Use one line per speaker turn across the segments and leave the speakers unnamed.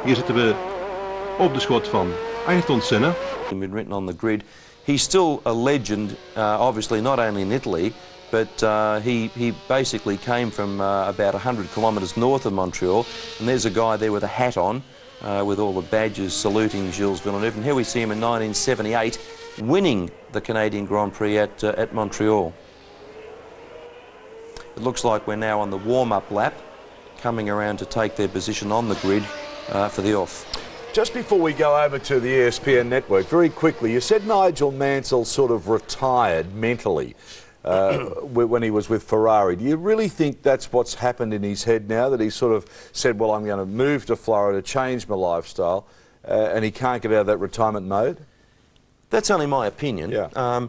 Hier zitten we op de schot van Ayrton Senna.
Been written on the grid. He's still a legend, obviously not only in Italy, but he basically came from about 100 kilometres north of Montreal, and there's a guy there with a hat on, with all the badges saluting Gilles Villeneuve, and here we see him in 1978 winning the Canadian Grand Prix at Montreal. It looks like we're now on the warm-up lap, coming around to take their position on the grid for the off.
Just before we go over to the ESPN network, very quickly, you said Nigel Mansell sort of retired mentally when he was with Ferrari. Do you really think that's what's happened in his head now, that he sort of said, well, I'm going to move to Florida, change my lifestyle, and he can't get out of that retirement mode?
That's only my opinion.
Yeah.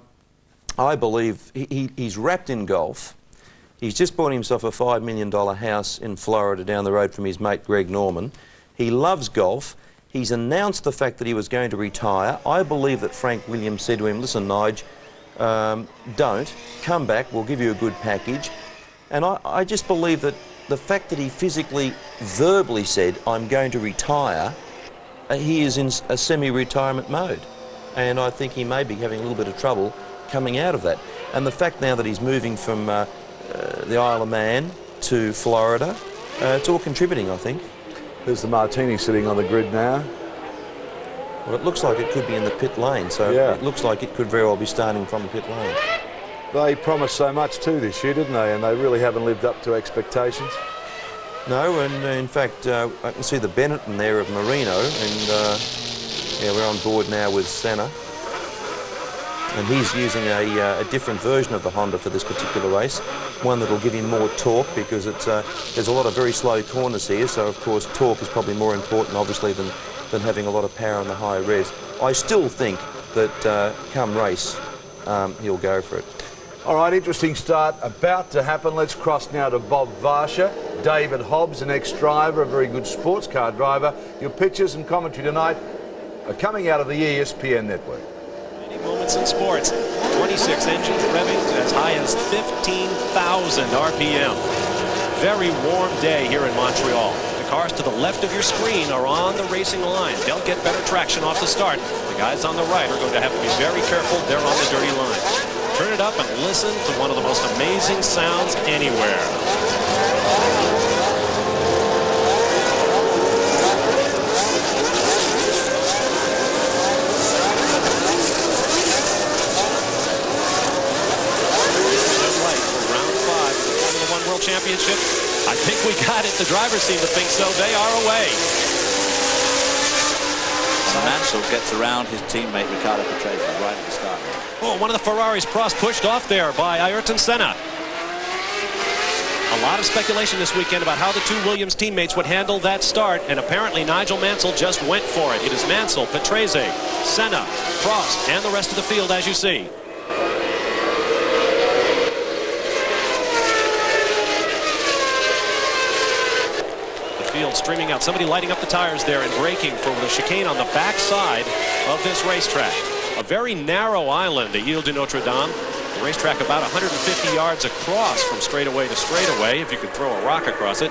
I believe he's wrapped in golf. He's just bought himself a $5 million house in Florida down the road from his mate Greg Norman. He loves golf. He's announced the fact that he was going to retire. I believe that Frank Williams said to him, listen, Nige, don't. Come back. We'll give you a good package. And I just believe that the fact that he physically, verbally said, I'm going to retire, he is in a semi-retirement mode. And I think he may be having a little bit of trouble coming out of that. And the fact now that he's moving from the Isle of Man to Florida, it's all contributing, I think.
There's the Martini sitting on the grid now.
Well, it looks like it could be in the pit lane, so
yeah.
It looks like it could very well be starting from the pit lane.
They promised so much too this year, didn't they? And they really haven't lived up to expectations.
No, and in fact, I can see the Benetton there of Marino, and yeah, we're on board now with Senna. And he's using a different version of the Honda for this particular race, one that will give him more torque, because there's a lot of very slow corners here, so of course torque is probably more important obviously than having a lot of power on the high res. I still think that come race he'll go for it.
All right, interesting start about to happen. Let's cross now to Bob Varsha. David Hobbs, an ex-driver, a very good sports car driver. Your pictures and commentary tonight are coming out of the ESPN network.
Moments in sports. 26 engines revving to as high as 15,000 RPM. Very warm day here in Montreal. The cars to the left of your screen are on the racing line. They'll get better traction off the start. The guys on the right are going to have to be very careful. They're on the dirty line. Turn it up and listen to one of the most amazing sounds anywhere. Championship. I think we got it. The drivers seem to think so. They are away.
Mansell gets around his teammate Riccardo Patrese right at the start.
Oh, one of the Ferraris, Prost, pushed off there by Ayrton Senna. A lot of speculation this weekend about how the two Williams teammates would handle that start, and apparently Nigel Mansell just went for it. It is Mansell, Patrese, Senna, Prost, and the rest of the field, as you see. Streaming out, somebody lighting up the tires there and braking for the chicane on the back side of this racetrack. A very narrow island, the Ile de Notre Dame. The racetrack about 150 yards across from straightaway to straightaway, if you could throw a rock across it.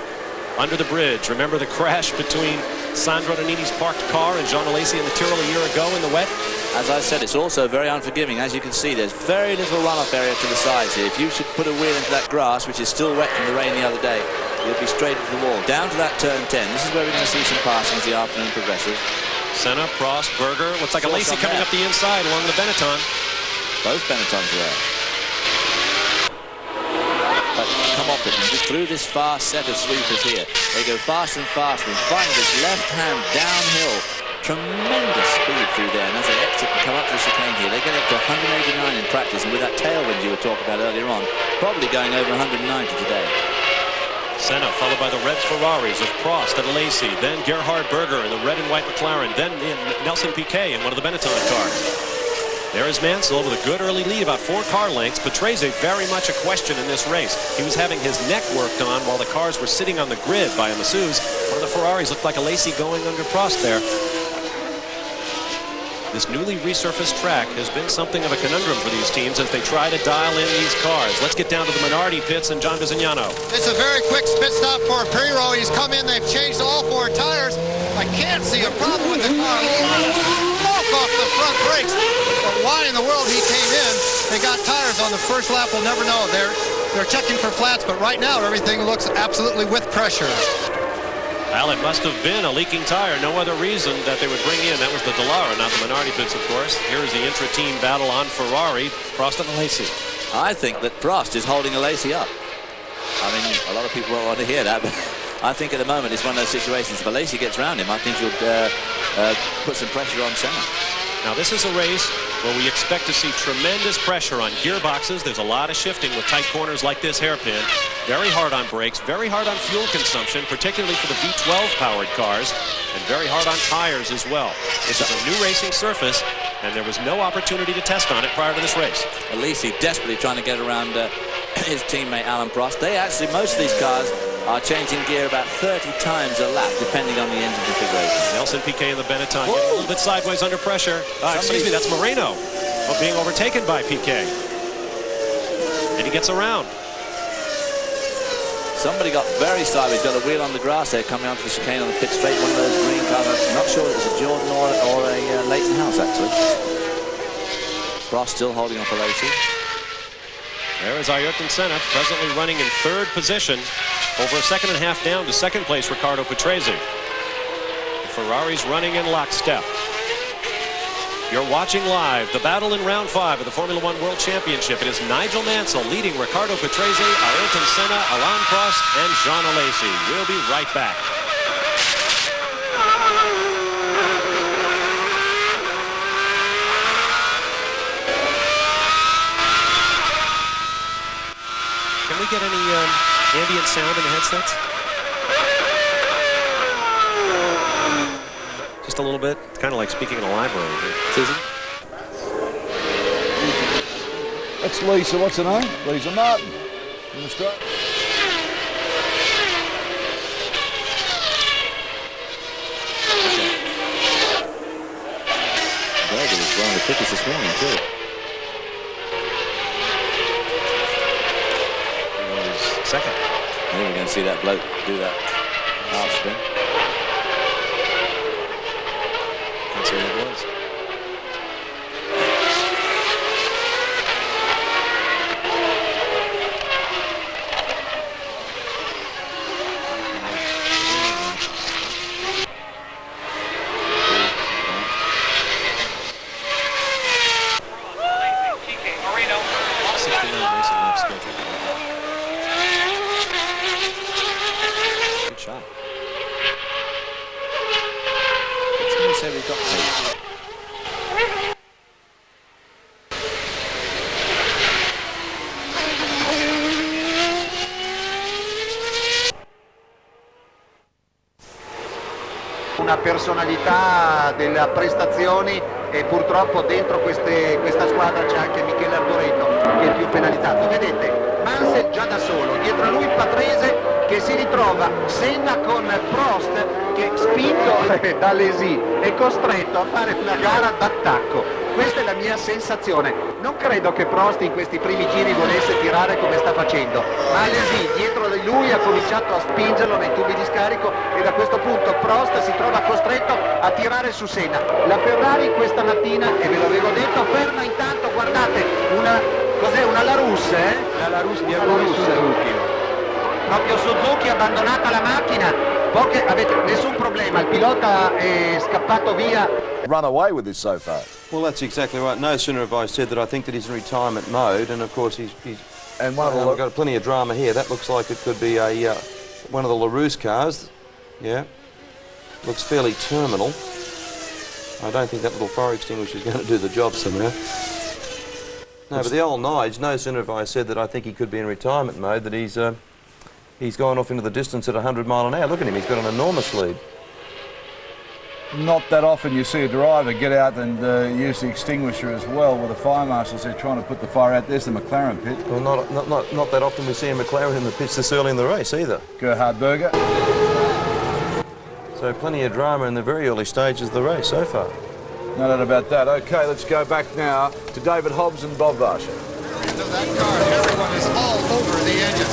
Under the bridge, remember the crash between Sandro Nannini's parked car and Jean Alesi in the Tyrrell a year ago in the wet?
As I said, it's also very unforgiving. As you can see, there's very little runoff area to the sides here. If you should put a wheel into that grass, which is still wet from the rain the other day, you'll be straight into the wall. Down to that turn 10. This is where we're going to see some passing as the afternoon progresses.
Senna, Prost, Berger. Looks like Alesi coming up the inside along the Benetton.
Both Benettons there. But to come off it and just through this fast set of sweepers here. They go faster and faster and find this left hand downhill. Tremendous speed through there, and as they exit and come up to the chicane here, they get up to 189 in practice, and with that tailwind you were talking about earlier on, probably going over 190 today.
Senna followed by the red Ferraris of Prost and Alesi, then Gerhard Berger in the red and white McLaren, then Nelson Piquet in one of the Benetton cars. There is Mansell with a good early lead, about 4 car lengths. Patrese very much a question in this race. He was having his neck worked on while the cars were sitting on the grid by a masseuse. One of the Ferraris looked like Alesi going under Prost there. This newly resurfaced track has been something of a conundrum for these teams as they try to dial in these cars. Let's get down to the Minardi pits and John Visignano.
It's a very quick pit stop for Pirro. He's come in, they've changed all 4 tires. I can't see a problem with the car. A lot of smoke off the front brakes. But why in the world he came in? They got tires on the first lap. We'll never know. They're checking for flats, but right now everything looks absolutely with pressure.
Well, it must have been a leaking tire. No other reason that they would bring in. That was the Dallara, not the Minardi pits, of course. Here is the intra-team battle on Ferrari. Prost and Alesi.
I think that Prost is holding Alesi up. I mean, a lot of people won't want to hear that, but I think at the moment it's one of those situations. If Alesi gets around him, I think he'll put some pressure on Senna.
Now, this is a race where we expect to see tremendous pressure on gearboxes. There's a lot of shifting with tight corners like this hairpin. Very hard on brakes, very hard on fuel consumption, particularly for the V12-powered cars, and very hard on tires as well. This is a new racing surface, and there was no opportunity to test on it prior to this race.
Alesi desperately trying to get around his teammate Alan Prost. They actually, most of these cars are changing gear about 30 times a lap, depending on the engine configuration.
Nelson Piquet and the Benetton get a little bit sideways under pressure. Excuse me, that's Moreno being overtaken by Piquet. And he gets around.
Somebody got very sideways, got a wheel on the grass there coming onto the chicane on the pit straight. One of those green cars. I'm not sure it was a Jordan or a Leighton House, actually. Prost still holding on for Alesi.
There is Ayrton Senna, presently running in third position. Over a second and a half down to second place, Riccardo Patrese. The Ferrari's running in lockstep. You're watching live the battle in round 5 of the Formula One World Championship. It is Nigel Mansell leading Riccardo Patrese, Ayrton Senna, Alain Prost, and Jean Alesi. We'll be right back. Can we get any ambient sound in the headsets? Just a little bit. It's kind of like speaking in a library here.
Susan?
That's Lisa, what's her name? Lisa Martin from Australia.
Berger was blowing the quickest this morning, too.
Second.
I think we're going to see that bloke do that half spin.
That's who it was.
Una personalità delle prestazioni e purtroppo dentro questa squadra c'è anche Michele Arboreto che è il più penalizzato. Vedete, Mansell già da solo, dietro a lui Patrese che si ritrova Senna con Prost che spinto da Alesi è costretto a fare una gara d'attacco. Questa è la mia sensazione. Non credo che Prost in questi primi giri volesse tirare come sta facendo, ma Alesi dietro di lui ha cominciato a spingerlo nei tubi di scarico e da questo punto Prost si trova costretto a tirare su Senna. La Ferrari questa mattina, e ve l'avevo detto, ferma intanto, guardate, cos'è, una Larousse, La Larousse di Suzuki. Proprio Suzuki abbandonata la macchina. Avete nessun problema, il pilota è scappato via.
Run away with this so far.
Well, that's exactly right. No sooner have I said that I think that he's in retirement mode, and of course he's
and we've
got plenty of drama here. That looks like it could be a one of the LaRousse cars. Yeah, looks fairly terminal. I don't think that little fire extinguisher is going to do the job somehow. No, but the old Nige, no sooner have I said that I think he could be in retirement mode, that he's gone off into the distance at 100 miles an hour. Look at him, he's got an enormous lead.
Not that often you see a driver get out and use the extinguisher as well with the fire marshals. They're trying to put the fire out. There's the McLaren pit.
Well, not that often we see a McLaren in the pits this early in the race either.
Gerhard Berger.
So plenty of drama in the very early stages of the race so far.
No doubt about that. Okay, let's go back now to David Hobbs and Bob Varsha.
Into that car, everyone is all over the engine.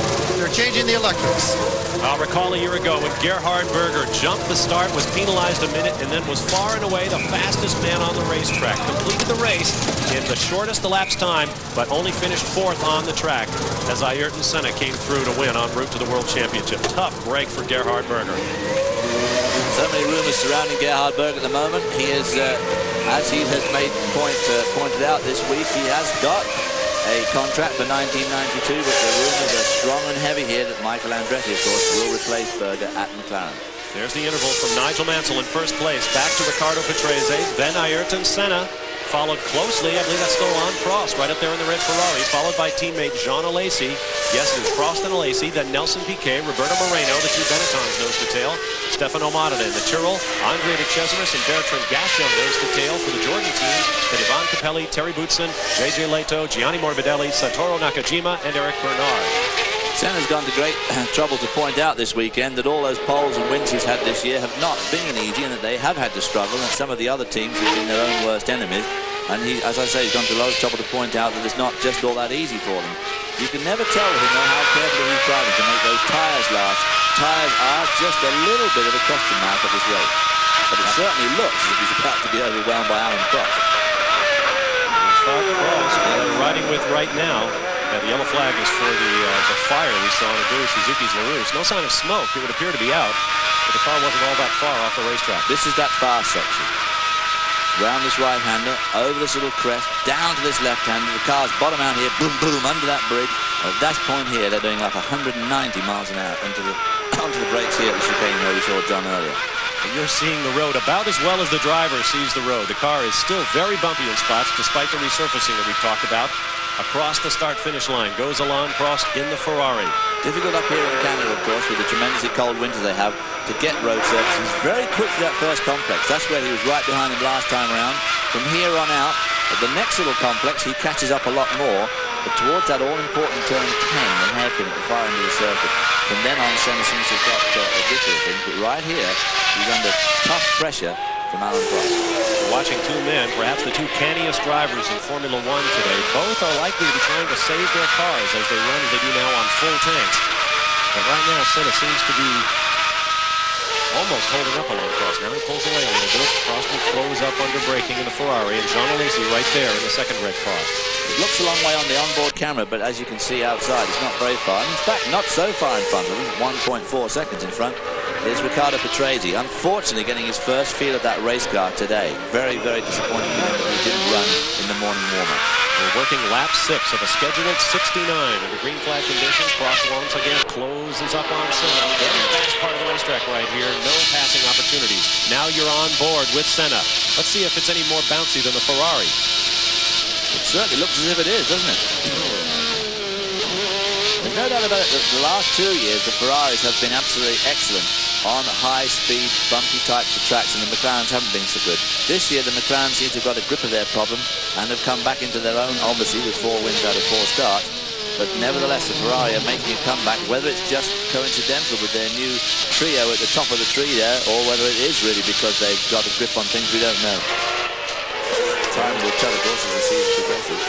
They're changing the electrics.
I'll recall a year ago when Gerhard Berger jumped the start, was penalized a minute, and then was far and away the fastest man on the racetrack. Completed the race in the shortest elapsed time, but only finished 4th on the track as Ayrton Senna came through to win en route to the World Championship. Tough break for Gerhard Berger.
So many rumors surrounding Gerhard Berger at the moment. He is, as he has pointed out this week, he has got a contract for 1992, but the rumors are strong and heavy here that Michael Andretti, of course, will replace Berger at McLaren.
There's the interval from Nigel Mansell in first place, back to Riccardo Patrese, then Ayrton Senna, followed closely, I believe that's still on Prost, right up there in the red Ferrari, followed by teammate Jean Alesi. Yes, it is Prost and Alesi, then Nelson Piquet, Roberto Moreno, the two Benettons nose to tail, Stefano Matta in the Tyrrell, Andre de Cesaris and Bertrand Gachot nose to tail for the Jordan team, then Ivan Capelli, Terry Boutsen, JJ Leto, Gianni Morbidelli, Satoru Nakajima, and Eric Bernard.
Senna's gone to great trouble to point out this weekend that all those poles and wins he's had this year have not been easy, and that they have had to struggle, and some of the other teams have been their own worst enemies. And he, as I say, he's gone to a lot of trouble to point out that it's not just all that easy for them. You can never tell with him how carefully he's driving to make those tyres last. Tyres are just a little bit of a question mark at this race. But it certainly looks as if he's about to be overwhelmed by Alan Prost.
They're riding with right now. The yellow flag is for the fire we saw in Aguri Suzuki's LaRouche. No sign of smoke. It would appear to be out, but the car wasn't all that far off the racetrack.
This is that far section. Round this right-hander, over this little crest, down to this left-hander. The car's bottom out here, boom, boom, under that bridge. At that point here, they're doing like 190 miles an hour onto the brakes here at the chicane where we saw John earlier.
And you're seeing the road about as well as the driver sees the road. The car is still very bumpy in spots, despite the resurfacing that we've talked about. Across the start-finish line goes Alain Prost in the Ferrari.
Difficult up here in Canada, of course, with the tremendously cold winters they have, to get road surface. He's very quick to that first complex. That's where he was right behind him last time around. From here on out, at the next little complex, he catches up a lot more. But towards that all-important turn 10, the hairpin at the far end of the circuit, from then on, Senna seems to have got a grip of things. But right here, he's under tough pressure from Alan Prost.
We're watching two men, perhaps the two canniest drivers in Formula One today. Both are likely to be trying to save their cars as they run as they do now on full tanks. But right now, Senna seems to be almost holding up Alain Prost. Now he pulls away a little bit. Prost will close up under braking in the Ferrari, and Jean Alesi right there in the second red car.
It looks a long way on the onboard camera, but as you can see outside, it's not very far. In fact, not so far in front of him, 1.4 seconds in front, is Riccardo Patrese. Unfortunately, getting his first feel of that race car today. Very, very disappointing that he didn't run in the morning warm-up.
We're working lap 6 of a scheduled 69 under green flag conditions. Prost once again closes up on Senna. Very fast part of the racetrack right here. No passing opportunities. Now you're on board with Senna. Let's see if it's any more bouncy than the Ferrari.
It certainly looks as if it is, doesn't it? There's no doubt about it that the last 2 years the Ferraris have been absolutely excellent on high-speed, bumpy types of tracks, and the McLarens haven't been so good. This year the McLarens seem to have got a grip of their problem and have come back into their own, obviously, with 4 wins out of 4 starts. But nevertheless, the Ferrari are making a comeback, whether it's just coincidental with their new trio at the top of the tree there, or whether it is really because they've got a grip on things we don't know. Time will tell, of course, as the season progresses.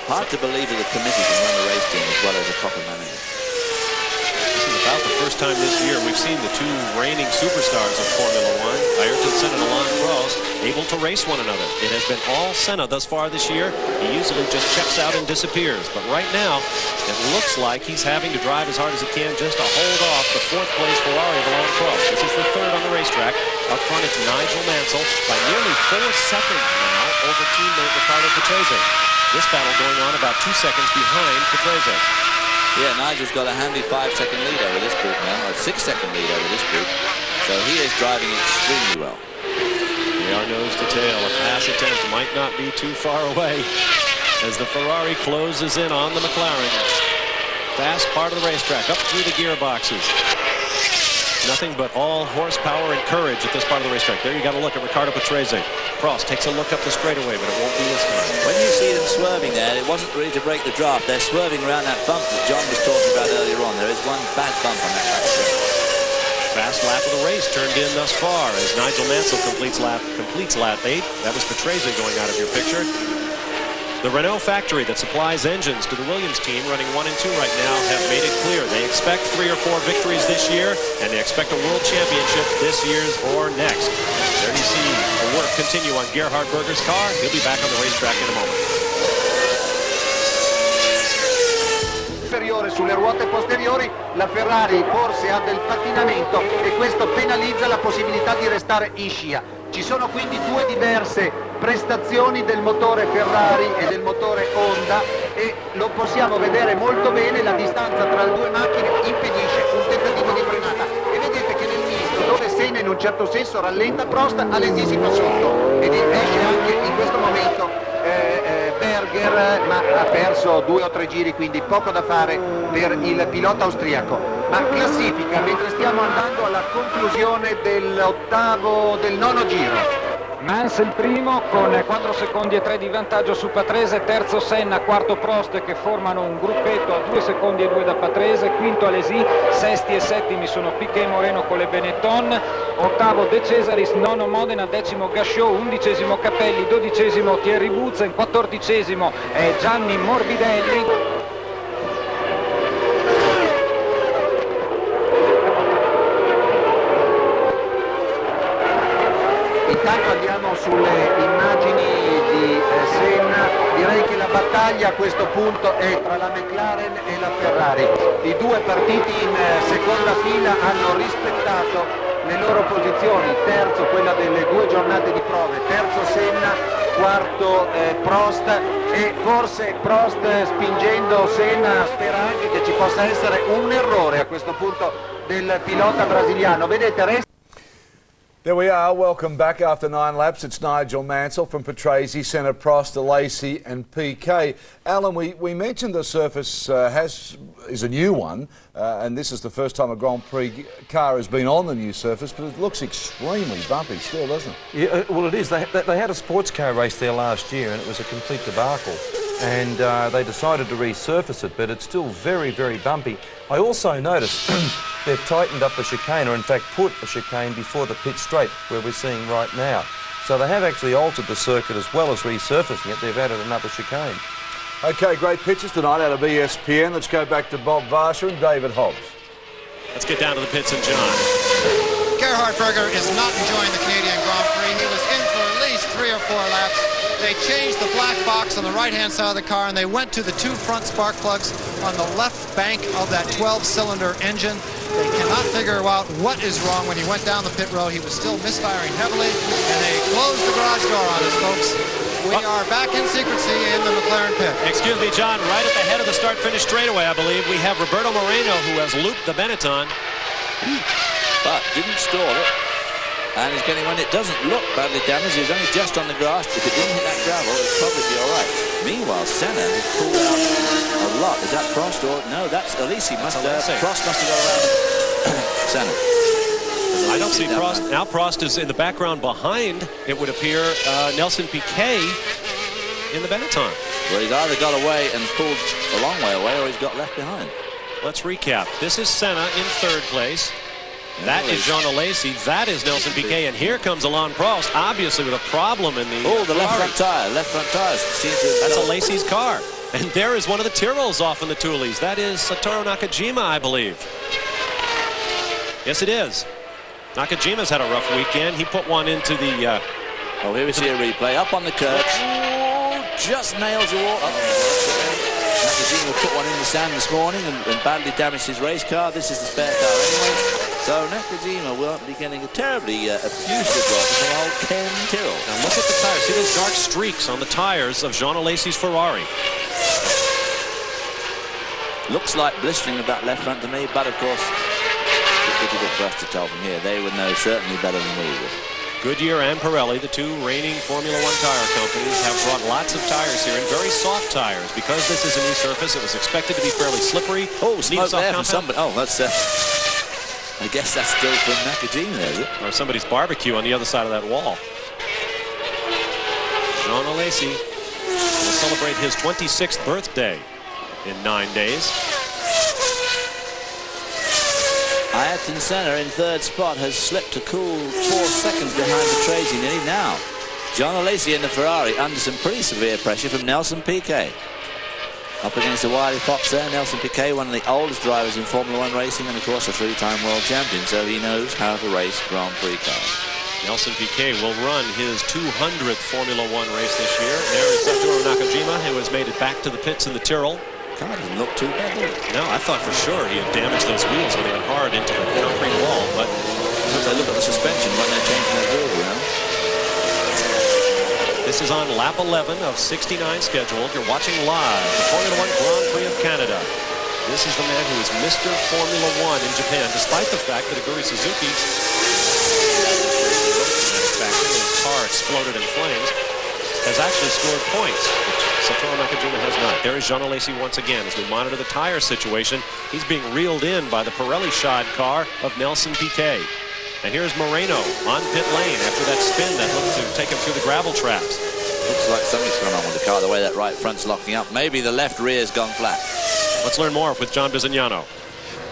Hard to believe that a committee can run a race team as well as a proper manager.
This is about the first time this year we've seen the two reigning superstars of Formula One, Ayrton Senna and Alain Prost, able to race one another. It has been all Senna thus far this year. He usually just checks out and disappears. But right now, it looks like he's having to drive as hard as he can just to hold off the 4th place Ferrari of Alain Prost. This is for 3rd on the racetrack. Up front, it's Nigel Mansell by nearly 4 seconds now over teammate Riccardo Patrese. This battle going on about 2 seconds behind Patrese.
Yeah, Nigel's got a handy 5-second lead over this group now, a 6-second lead over this group. So he is driving extremely well.
They are nose to tail. A pass attempt might not be too far away as the Ferrari closes in on the McLaren. Fast part of the racetrack, up through the gearboxes. Nothing but all horsepower and courage at this part of the racetrack. There you got a look at Riccardo Patrese. Prost takes a look up the straightaway, but it won't be this time.
When you see them swerving there, it wasn't really to break the draft. They're swerving around that bump that John was talking about earlier on. There is one bad bump on that back stretch.
Fast lap of the race turned in thus far as Nigel Mansell completes lap 8. That was Patrese going out of your picture. The Renault factory that supplies engines to the Williams team running 1 and 2 right now have made it clear they expect 3 or 4 victories this year, and they expect a world championship this year's or next. There you see the work continue on Gerhard Berger's car. He'll be back on the racetrack in a moment.
Sulle ruote posteriori la Ferrari forse ha del pattinamento e questo penalizza la possibilità di restare in scia. Ci sono quindi due diverse prestazioni del motore Ferrari e del motore Honda e lo possiamo vedere molto bene, la distanza tra le due macchine impedisce un tentativo di frenata e vedete che nel misto dove Senna in un certo senso rallenta, Prost allesissima sotto ed esce anche in questo momento Berger, ma ha perso 2 o 3 giri, quindi poco da fare per il pilota austriaco. Ma classifica, mentre stiamo andando alla conclusione del 9° giro.
Mansell primo con 4 secondi e 3 di vantaggio su Patrese, terzo Senna, quarto Prost che formano un gruppetto a 2 secondi e 2 da Patrese, quinto Alesi, sesti e settimi sono Piquet e Moreno con le Benetton, ottavo De Cesaris, nono Modena, decimo Gasciot, 11° Capelli, 12° Thierry Buzen, 14° è Gianni Morbidelli.
Intanto andiamo sulle immagini di Senna, direi che la battaglia a questo punto è tra la McLaren e la Ferrari. I due partiti in seconda fila hanno rispettato le loro posizioni, terzo quella delle 2 giornate di prove, terzo Senna, quarto Prost e forse Prost spingendo Senna spera anche che ci possa essere un errore a questo punto del pilota brasiliano. Vedete, resta.
There we are. Welcome back after 9 laps. It's Nigel Mansell from Patrese, Senna, Prost, Alesi and PK. Alan, we mentioned the surface is a new one, and this is the first time a Grand Prix car has been on the new surface, but it looks extremely bumpy still, doesn't it?
Yeah, well, it is. They had a sports car race there last year, and it was a complete debacle. And they decided to resurface it, but it's still very, very bumpy. I also noticed they've tightened up the chicane, or in fact put a chicane before the pit straight, where we're seeing right now. So they have actually altered the circuit as well as resurfacing it. They've added another chicane.
OK, great pictures tonight out of ESPN. Let's go back to Bob Varsha and David Hobbs.
Let's get down to the pits and John.
Gerhard Berger is not enjoying the Canadian Grand Prix. He was in for at least 3 or 4 laps. They changed the black box on the right-hand side of the car, and they went to the 2 front spark plugs on the left bank of that 12-cylinder engine. They cannot figure out what is wrong. When he went down the pit road, he was still misfiring heavily, and they closed the garage door on us, folks. We are back in secrecy in the McLaren pit.
Excuse me, John, right at the head of the start-finish straightaway, I believe, we have Roberto Moreno, who has looped the Benetton.
But didn't stall it. And he's getting, when it doesn't look badly damaged, he's only just on the grass. If it didn't hit that gravel, it'd probably be all right. Meanwhile, Senna has pulled out a lot. Is that Prost or no? That's Alesi. Prost must have got around Senna.
I don't see Prost. Now Prost is in the background behind, it would appear, Nelson Piquet in the Benetton.
Well, he's either got away and pulled a long way away, or he's got left behind.
Let's recap. This is Senna in 3rd place. That is Jean Alesi. That is Nelson Piquet. And here comes Alain Prost, obviously with a problem in the...
Oh, the left front tire. Left front tires.
That's Alesi's car. And there is one of the Tyrrells off in the Tuolis. That is Satoru Nakajima, I believe. Yes, it is. Nakajima's had a rough weekend. He put one into the...
oh, here we see a replay. Up on the curbs. Oh, just nails the wall. Nakajima put one in the sand this morning and badly damaged his race car. This is the spare car anyway. So Nakajima won't be getting a terribly effusive run from the whole Ken Tyrrell.
Now look at the tires. See those dark streaks on the tires of Jean Alesi's Ferrari.
Looks like blistering of that left front to me, but of course, it's difficult for us to tell from here. They would know certainly better than we would.
Goodyear and Pirelli, the 2 reigning Formula 1 tire companies, have brought lots of tires here, and very soft tires. Because this is a new surface, it was expected to be fairly slippery.
Oh, smoke there from somebody. Oh, that's... I guess that's still from Nakajima, is it?
Or somebody's barbecue on the other side of that wall. Jean Alesi will celebrate his 26th birthday in 9 days.
Ayrton Senna in 3rd spot has slipped a cool 4 seconds behind Patrese nearly now. John Alesi in the Ferrari under some pretty severe pressure from Nelson Piquet. Up against the wily fox there, Nelson Piquet, one of the oldest drivers in Formula One racing and of course a three-time world champion, so he knows how to race Grand Prix cars.
Nelson Piquet will run his 200th Formula One race this year. There is Satoru Nakajima, who has made it back to the pits in the Tyrrell.
Car doesn't look too bad, does it?
No, I thought for sure he had damaged those wheels when they went hard into the concrete wall, but
As they look at the suspension when they're changing their wheels around.
this is on lap 11 of 69 scheduled. You're watching live the Formula One Grand Prix of Canada. This is the man who is Mr. Formula One in Japan, despite the fact that Aguri Suzuki, his car exploded in flames, has actually scored points, which Satoru Nakajima has not. There is Jean Alesi once again as we monitor the tire situation. He's being reeled in by the Pirelli shod car of Nelson Piquet. And here's Moreno on pit lane after that spin that looked to take him through the gravel traps.
Looks like something's going on with the car, the way that right front's locking up. Maybe the left rear's gone flat.
Let's learn more with John Bizignano.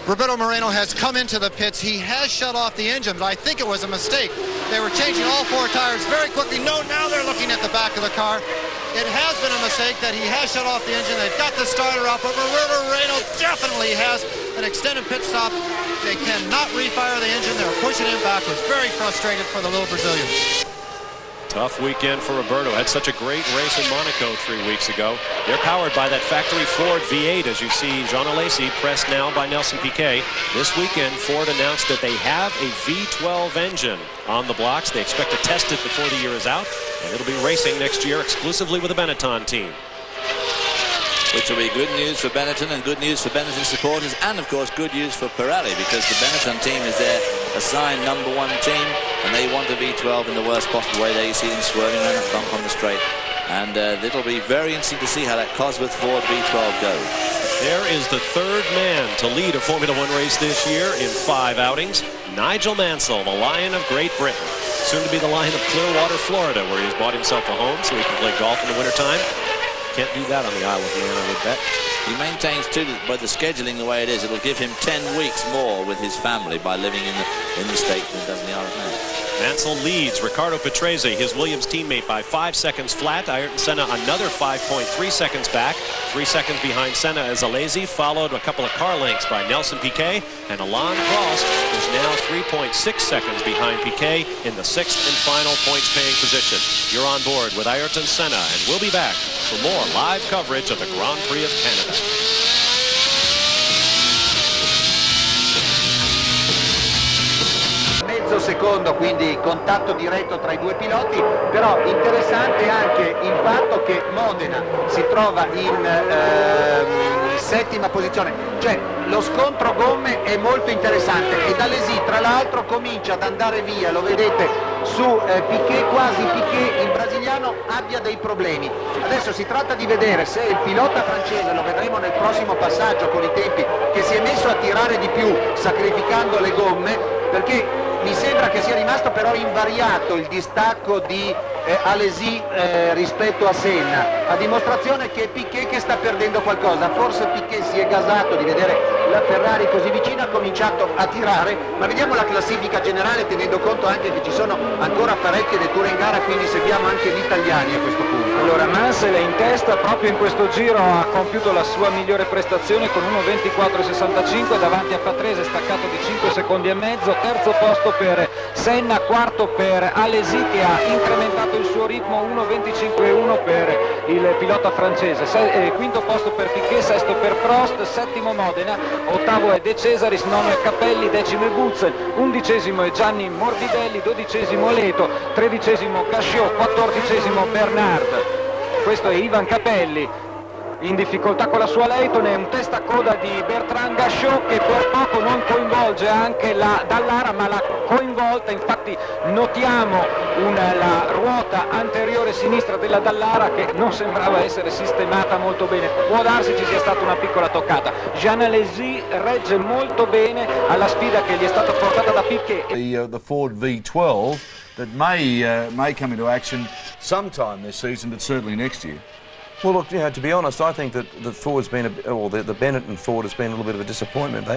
Roberto Moreno has come into the pits. He has shut off the engine, but I think it was a mistake. They were changing all four tires very quickly. No, now they're looking at the back of the car. It has been a mistake that he has shut off the engine. They've got the starter up, but Roberto Moreno definitely has an extended pit stop. They cannot refire the engine. They're pushing him backwards. Very frustrated for the little Brazilian.
Tough weekend for Roberto. Had such a great race in Monaco 3 weeks ago. They're powered by that factory Ford V8, as you see Jean Alesi pressed now by Nelson Piquet. This weekend, Ford announced that they have a V12 engine on the blocks. They expect to test it before the year is out, and it'll be racing next year exclusively with the Benetton team.
Which will be good news for Benetton and good news for Benetton supporters, and of course good news for Pirelli, because the Benetton team is their assigned #1 team, and they want a V12 in the worst possible way. There you see them swerving around that bump on the straight, and it'll be very interesting to see how that Cosworth Ford V12 goes.
There is the third man to lead a Formula One race this year in 5 outings. Nigel Mansell, the Lion of Great Britain, soon to be the Lion of Clearwater, Florida, where he has bought himself a home so he can play golf in the wintertime. Can't do that on the Isle of Man, I would bet.
He maintains too that by the scheduling the way it is, it'll give him 10 weeks more with his family by living in the States than does in the Isle of Man.
Mansell leads Riccardo Patrese, his Williams teammate, by 5 seconds flat. Ayrton Senna another 5.3 seconds back. 3 seconds behind Senna is Alesi, followed a couple of car lengths by Nelson Piquet, and Alain Prost is now 3.6 seconds behind Piquet in the 6th and final points-paying position. You're on board with Ayrton Senna, and we'll be back for more live coverage of the Grand Prix of Canada.
Mezzo secondo, quindi contatto diretto tra i due piloti, però interessante anche il fatto che Modena si trova in settima posizione, cioè lo scontro gomme è molto interessante e Alesi tra l'altro comincia ad andare via, lo vedete su Piquet, quasi Piquet il brasiliano abbia dei problemi. Adesso si tratta di vedere se il pilota francese, lo vedremo nel prossimo passaggio con i tempi, che si è messo a tirare di più sacrificando le gomme, perché mi sembra che sia rimasto però invariato il distacco di Alesi rispetto a Senna, a dimostrazione che è Piquet che sta perdendo qualcosa. Forse Piquet si è gasato di vedere la Ferrari così vicina, ha cominciato a tirare, ma vediamo la classifica generale tenendo conto anche che ci sono ancora parecchie letture in gara, quindi seguiamo anche gli italiani a questo punto.
Allora Mansell è in testa, proprio in questo giro ha compiuto la sua migliore prestazione con 1.24.65 davanti a Patrese, staccato di 5 secondi e mezzo. Terzo posto per Senna, quarto per Alesi che ha incrementato il suo ritmo, 1.25.1 per il pilota francese. Quinto posto per Piquet, sesto per Prost, settimo Modena, ottavo è De Cesaris, nono è Capelli, decimo è Butzen, undicesimo è Gianni Morbidelli, dodicesimo Leto, tredicesimo Casciot, quattordicesimo Bernard. Questo è Ivan Capelli in difficoltà con la sua Leighton, è un testa-coda di Bertrand Gachot che per poco non coinvolge anche la Dallara, ma l'ha coinvolta. Infatti notiamo la ruota anteriore sinistra della Dallara che non sembrava essere sistemata molto bene, può darsi ci sia stata una piccola toccata. Jean Alesi regge molto bene alla sfida che gli è stata portata da Piquet.
The Ford V12 that may come into action sometime this season, but certainly next year.
Well, look, to be honest, I think that the Ford's been, the Benetton Ford has been a little bit of a disappointment.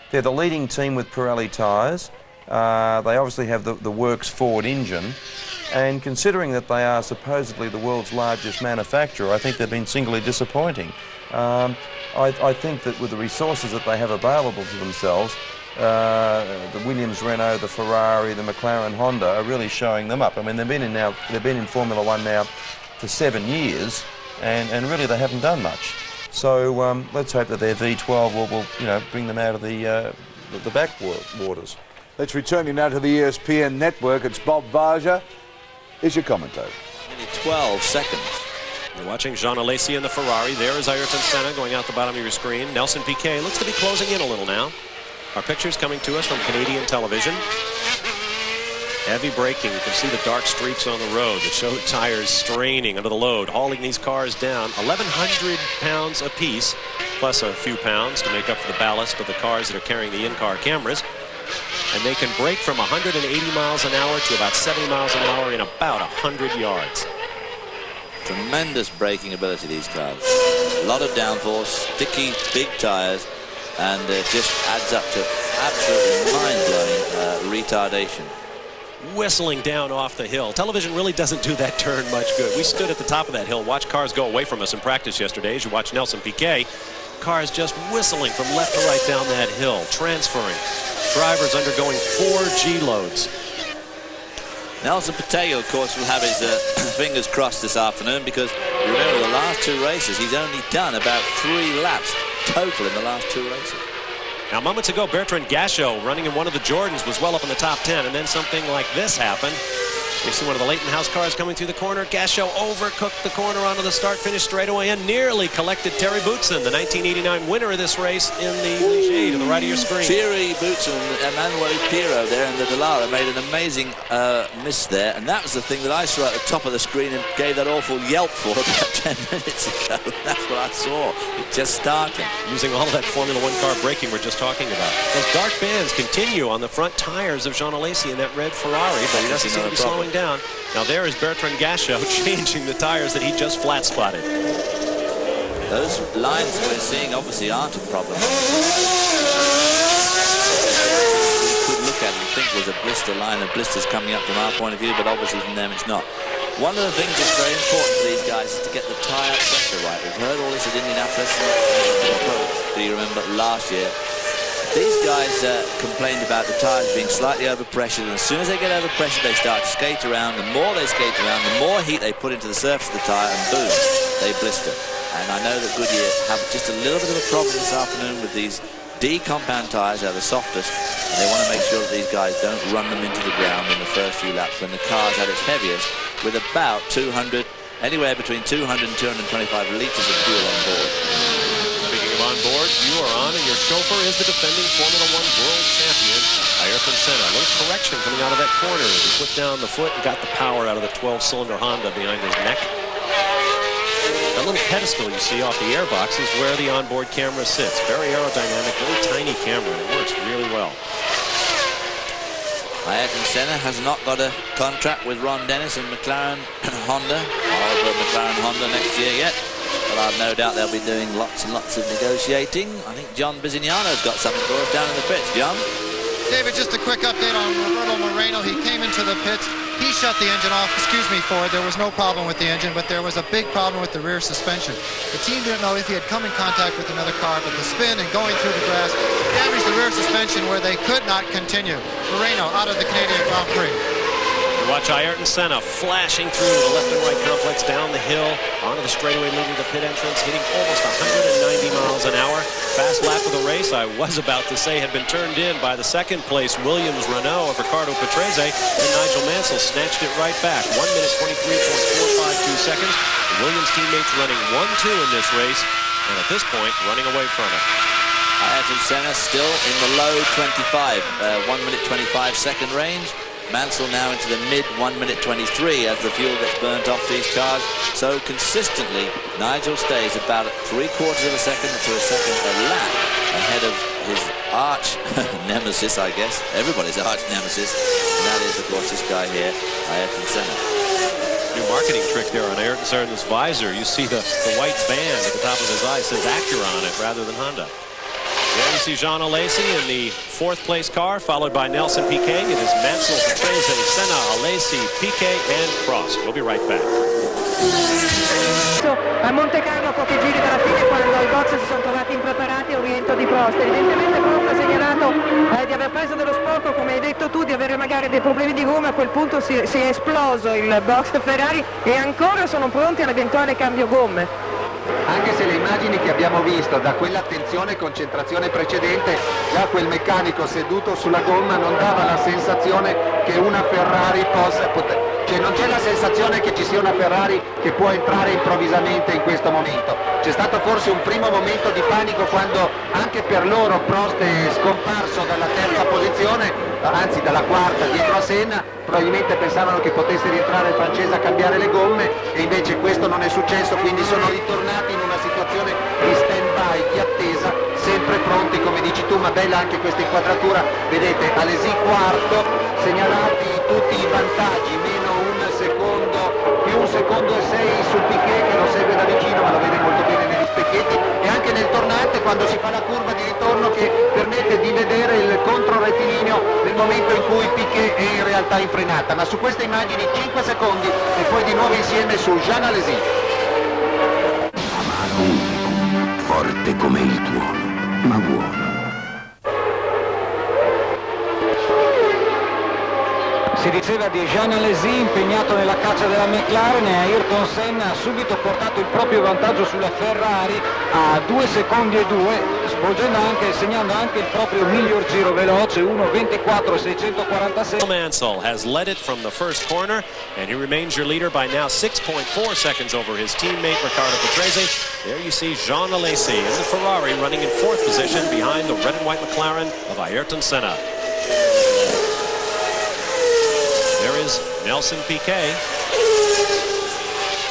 They're the leading team with Pirelli tyres. They obviously have the works Ford engine. And considering that they are supposedly the world's largest manufacturer, I think they've been singly disappointing. I think that with the resources that they have available to themselves, the Williams, Renault, the Ferrari, the McLaren, Honda are really showing them up. I mean, they've been in Formula One now for 7 years, and really they haven't done much. So let's hope that their V12 will bring them out of the backwaters.
Let's return you now to the ESPN network. It's Bob Varja. Here's your commentator.
12 seconds.
You're watching Jean Alesi in the Ferrari. There is Ayrton Senna going out the bottom of your screen. Nelson Piquet looks to be closing in a little now. Our pictures coming to us from Canadian television. Heavy braking. You can see the dark streaks on the road that show the tires straining under the load, hauling these cars down 1,100 pounds apiece, plus a few pounds to make up for the ballast of the cars that are carrying the in-car cameras. And they can brake from 180 miles an hour to about 70 miles an hour in about 100 yards.
Tremendous braking ability, these cars. A lot of downforce, sticky, big tires, and it just adds up to absolutely mind-blowing retardation.
Whistling down off the hill. Television really doesn't do that turn much good. We stood at the top of that hill, watched cars go away from us in practice yesterday. As you watch Nelson Piquet, cars just whistling from left to right down that hill, transferring. Drivers undergoing 4 G-loads.
Nelson Piquet, of course, will have his fingers crossed this afternoon, because remember, the last 2 races, he's only done about 3 laps total in the last 2 races.
Now, moments ago, Bertrand Gachot, running in one of the Jordans, was well up in the top 10, and then something like this happened. You see one of the Leighton House cars coming through the corner. Gachot overcooked the corner onto the start-finish straightaway and nearly collected Thierry Boutsen, the 1989 winner of this race, in the Ligier to the right of your screen.
Thierry Boutsen and Emmanuel Pirot there in the Dallara made an amazing miss there, and that was the thing that I saw at the top of the screen and gave that awful yelp for about 10 minutes ago. That's what I saw. It just started.
Using all of that Formula One car braking we're just talking about. Those dark bands continue on the front tires of Jean Alesi in that red Ferrari, but he doesn't seem to be slowing down. Now there is Bertrand Gachot changing the tires that he just flat spotted.
Those lines we're seeing obviously aren't a problem. You could look at it and think it was a blister line of blisters coming up from our point of view, but obviously from them it's not. One of the things that's very important for these guys is to get the tire pressure right. We've heard all this at Indianapolis. Do you remember last year? These guys complained about the tires being slightly overpressured, and as soon as they get overpressured, they start to skate around. The more they skate around, the more heat they put into the surface of the tire, and boom, they blister. And I know that Goodyear have just a little bit of a problem this afternoon with these D-compound tires. They're the softest, and they want to make sure that these guys don't run them into the ground in the first few laps when the car's at its heaviest, with about 200, anywhere between 200 and 225 litres of fuel on board.
On board, you are on, and your chauffeur is the defending Formula One world champion, Ayrton Senna. A little correction coming out of that corner as he put down the foot and got the power out of the 12-cylinder Honda behind his neck. That little pedestal you see off the airbox is where the onboard camera sits. Very aerodynamic, very tiny camera, and it works really well.
Ayrton Senna has not got a contract with Ron Dennis and McLaren Honda, or McLaren Honda next year yet. But I've no doubt they'll be doing lots and lots of negotiating. I think John Bizignano's got something for us down in the pits. John?
David, just a quick update on Roberto Moreno. He came into the pits. He shut the engine off. Excuse me, Ford. There was no problem with the engine, but there was a big problem with the rear suspension. The team didn't know if he had come in contact with another car, but the spin and going through the grass damaged the rear suspension where they could not continue. Moreno out of the Canadian Grand Prix.
Watch Ayrton Senna flashing through the left and right complex, down the hill, onto the straightaway leading to the pit entrance, hitting almost 190 miles an hour. Fast lap of the race, I was about to say, had been turned in by the second place Williams Renault of Ricardo Patrese, and Nigel Mansell snatched it right back. 1 minute 23.452 seconds. The Williams teammates running 1-2 in this race, and at this point, running away from it.
Ayrton Senna still in the low 25, 1 minute 25 second range. Mansell now into the mid 1 minute 23 as the fuel gets burnt off these cars. So consistently, Nigel stays about 3/4 of a second to a second a lap ahead of his arch nemesis, I guess. Everybody's arch nemesis. And that is, of course, this guy here, Ayrton Senna.
New marketing trick there on Ayrton Senna's visor. You see the white band at the top of his eye says Acura on it rather than Honda. There you see Jean Alesi in the fourth place car, followed by Nelson Piquet. It is Mansell, Patrese, Senna, Alesi, Piquet, and Prost. We'll be right back.
A Monte Carlo, pochi giri dalla fine, quando i box si sono trovati impreparati, al rientro di Prost. Evidentemente Prost ha segnalato di aver preso dello sporco, come hai detto tu, di avere magari dei problemi di gomma. A quel punto si è esploso il box Ferrari e ancora sono pronti all'eventuale cambio gomme.
Anche se le immagini che abbiamo visto da quell'attenzione e concentrazione precedente, già quel meccanico seduto sulla gomma non dava la sensazione che una Ferrari cioè non c'è la sensazione che ci sia una Ferrari che può entrare improvvisamente in questo momento. C'è stato forse un primo momento di panico quando anche per loro Prost è scomparso dalla terza posizione, anzi dalla quarta dietro a Senna. Probabilmente pensavano che potesse rientrare il francese a cambiare le gomme e invece questo non è successo, quindi sono ritornati in una situazione di stand-by, di attesa, sempre pronti, come dici tu, ma bella anche questa inquadratura. Vedete, Alesi quarto, segnalati tutti i vantaggi, meno un secondo, più 1 secondo e 6 su Piquet che lo segue da vicino, ma lo vede molto bene negli specchietti, e anche nel tornante quando si fa la curva di ritorno che permette di vedere il controrettilineo nel momento in cui Piquet è in realtà in frenata. Ma su queste immagini 5 secondi e poi di nuovo insieme su Jean Alesi.
Amaro unico, forte come il tuono, ma buono.
Si diceva di Jean Alesi, impegnato nella caccia della McLaren, e Ayrton Senna ha subito portato il proprio vantaggio sulla Ferrari a 2 secondi e 2, svolgendo anche, segnando anche il proprio miglior giro veloce, 1:24.646.
Mansell has led it from the first corner, and he remains your leader by now 6.4 seconds over his teammate Riccardo Patrese. There you see Jean Alesi in the Ferrari running in 4th position behind the red and white McLaren of Ayrton Senna. There is Nelson Piquet,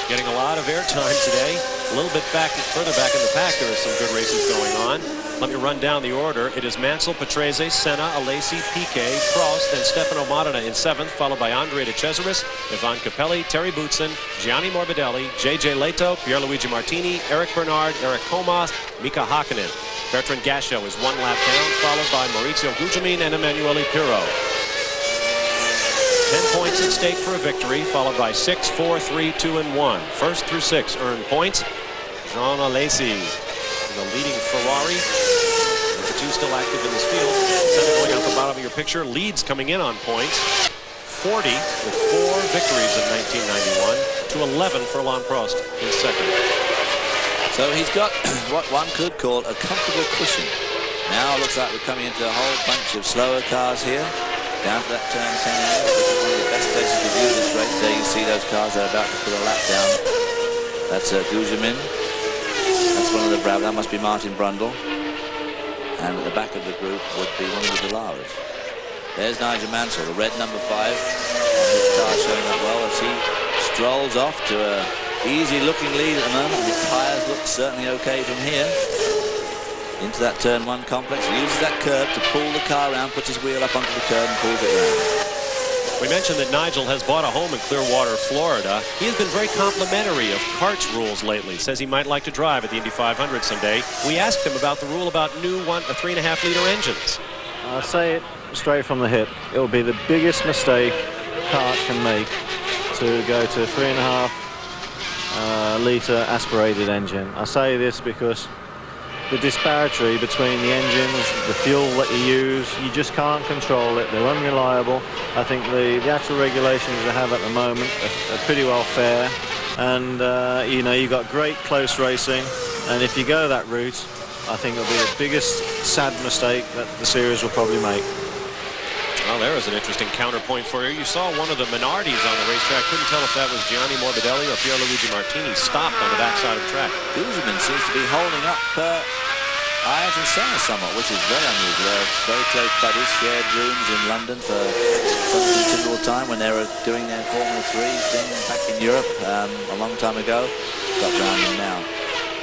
getting a lot of airtime today. A little bit further back in the pack, there are some good races going on. Let me run down the order. It is Mansell, Patrese, Senna, Alesi, Piquet, Prost, and Stefano Modena in 7th, followed by Andrea De Cesaris, Ivan Capelli, Terry Boutsen, Gianni Morbidelli, J.J. Leto, Pierluigi Martini, Eric Bernard, Eric Komas, Mika Hakkinen. Bertrand Gachot is 1 lap down, followed by Maurizio Gugelmin and Emanuele Pirro. 10 points at stake for a victory, followed by 6, 4, 3, 2, and 1. First through 6 earn points. Jean Alesi in the leading Ferrari. The 2 still active in this field. Senna going out the bottom of your picture. Leads coming in on points. 40 with 4 victories in 1991 to 11 for Alain Prost in second.
So he's got what one could call a comfortable cushion. Now it looks like we're coming into a whole bunch of slower cars here. Down to that turn 10A, which is one of the best places to view this race. There you see those cars that are about to put a lap down. That's Gugelmin. That's one of the Brabham. That must be Martin Brundle. And at the back of the group would be one of the Delaras. There's Nigel Mansell, the red number 5. And his car showing up well as he strolls off to a easy-looking lead at the moment. His tyres look certainly okay from here. Into that turn 1 complex, uses that curb to pull the car around, puts his wheel up onto the curb and pulls it around.
We mentioned that Nigel has bought a home in Clearwater, Florida. He has been very complimentary of karts rules lately. Says he might like to drive at the Indy 500 someday. We asked him about the rule about new 3.5-liter engines.
I'll say it straight from the hip. It will be the biggest mistake kart can make to go to a 3.5-liter aspirated engine. I say this because the disparity between the engines, the fuel that you use, you just can't control it. They're unreliable. I think the actual regulations they have at the moment are pretty well fair. And, you know, you've got great close racing. And if you go that route, I think it'll be the biggest sad mistake that the series will probably make.
Well, there is an interesting counterpoint for you. You saw one of the Minardis on the racetrack. Couldn't tell if that was Gianni Morbidelli or Pierluigi Martini stopped on the backside of the track.
Gugelmin seems to be holding up Ayrton Senna somewhat, which is very unusual. They're very close buddies, shared rooms in London for some considerable time when they were doing their Formula 3 thing back in Europe a long time ago. Got round them now.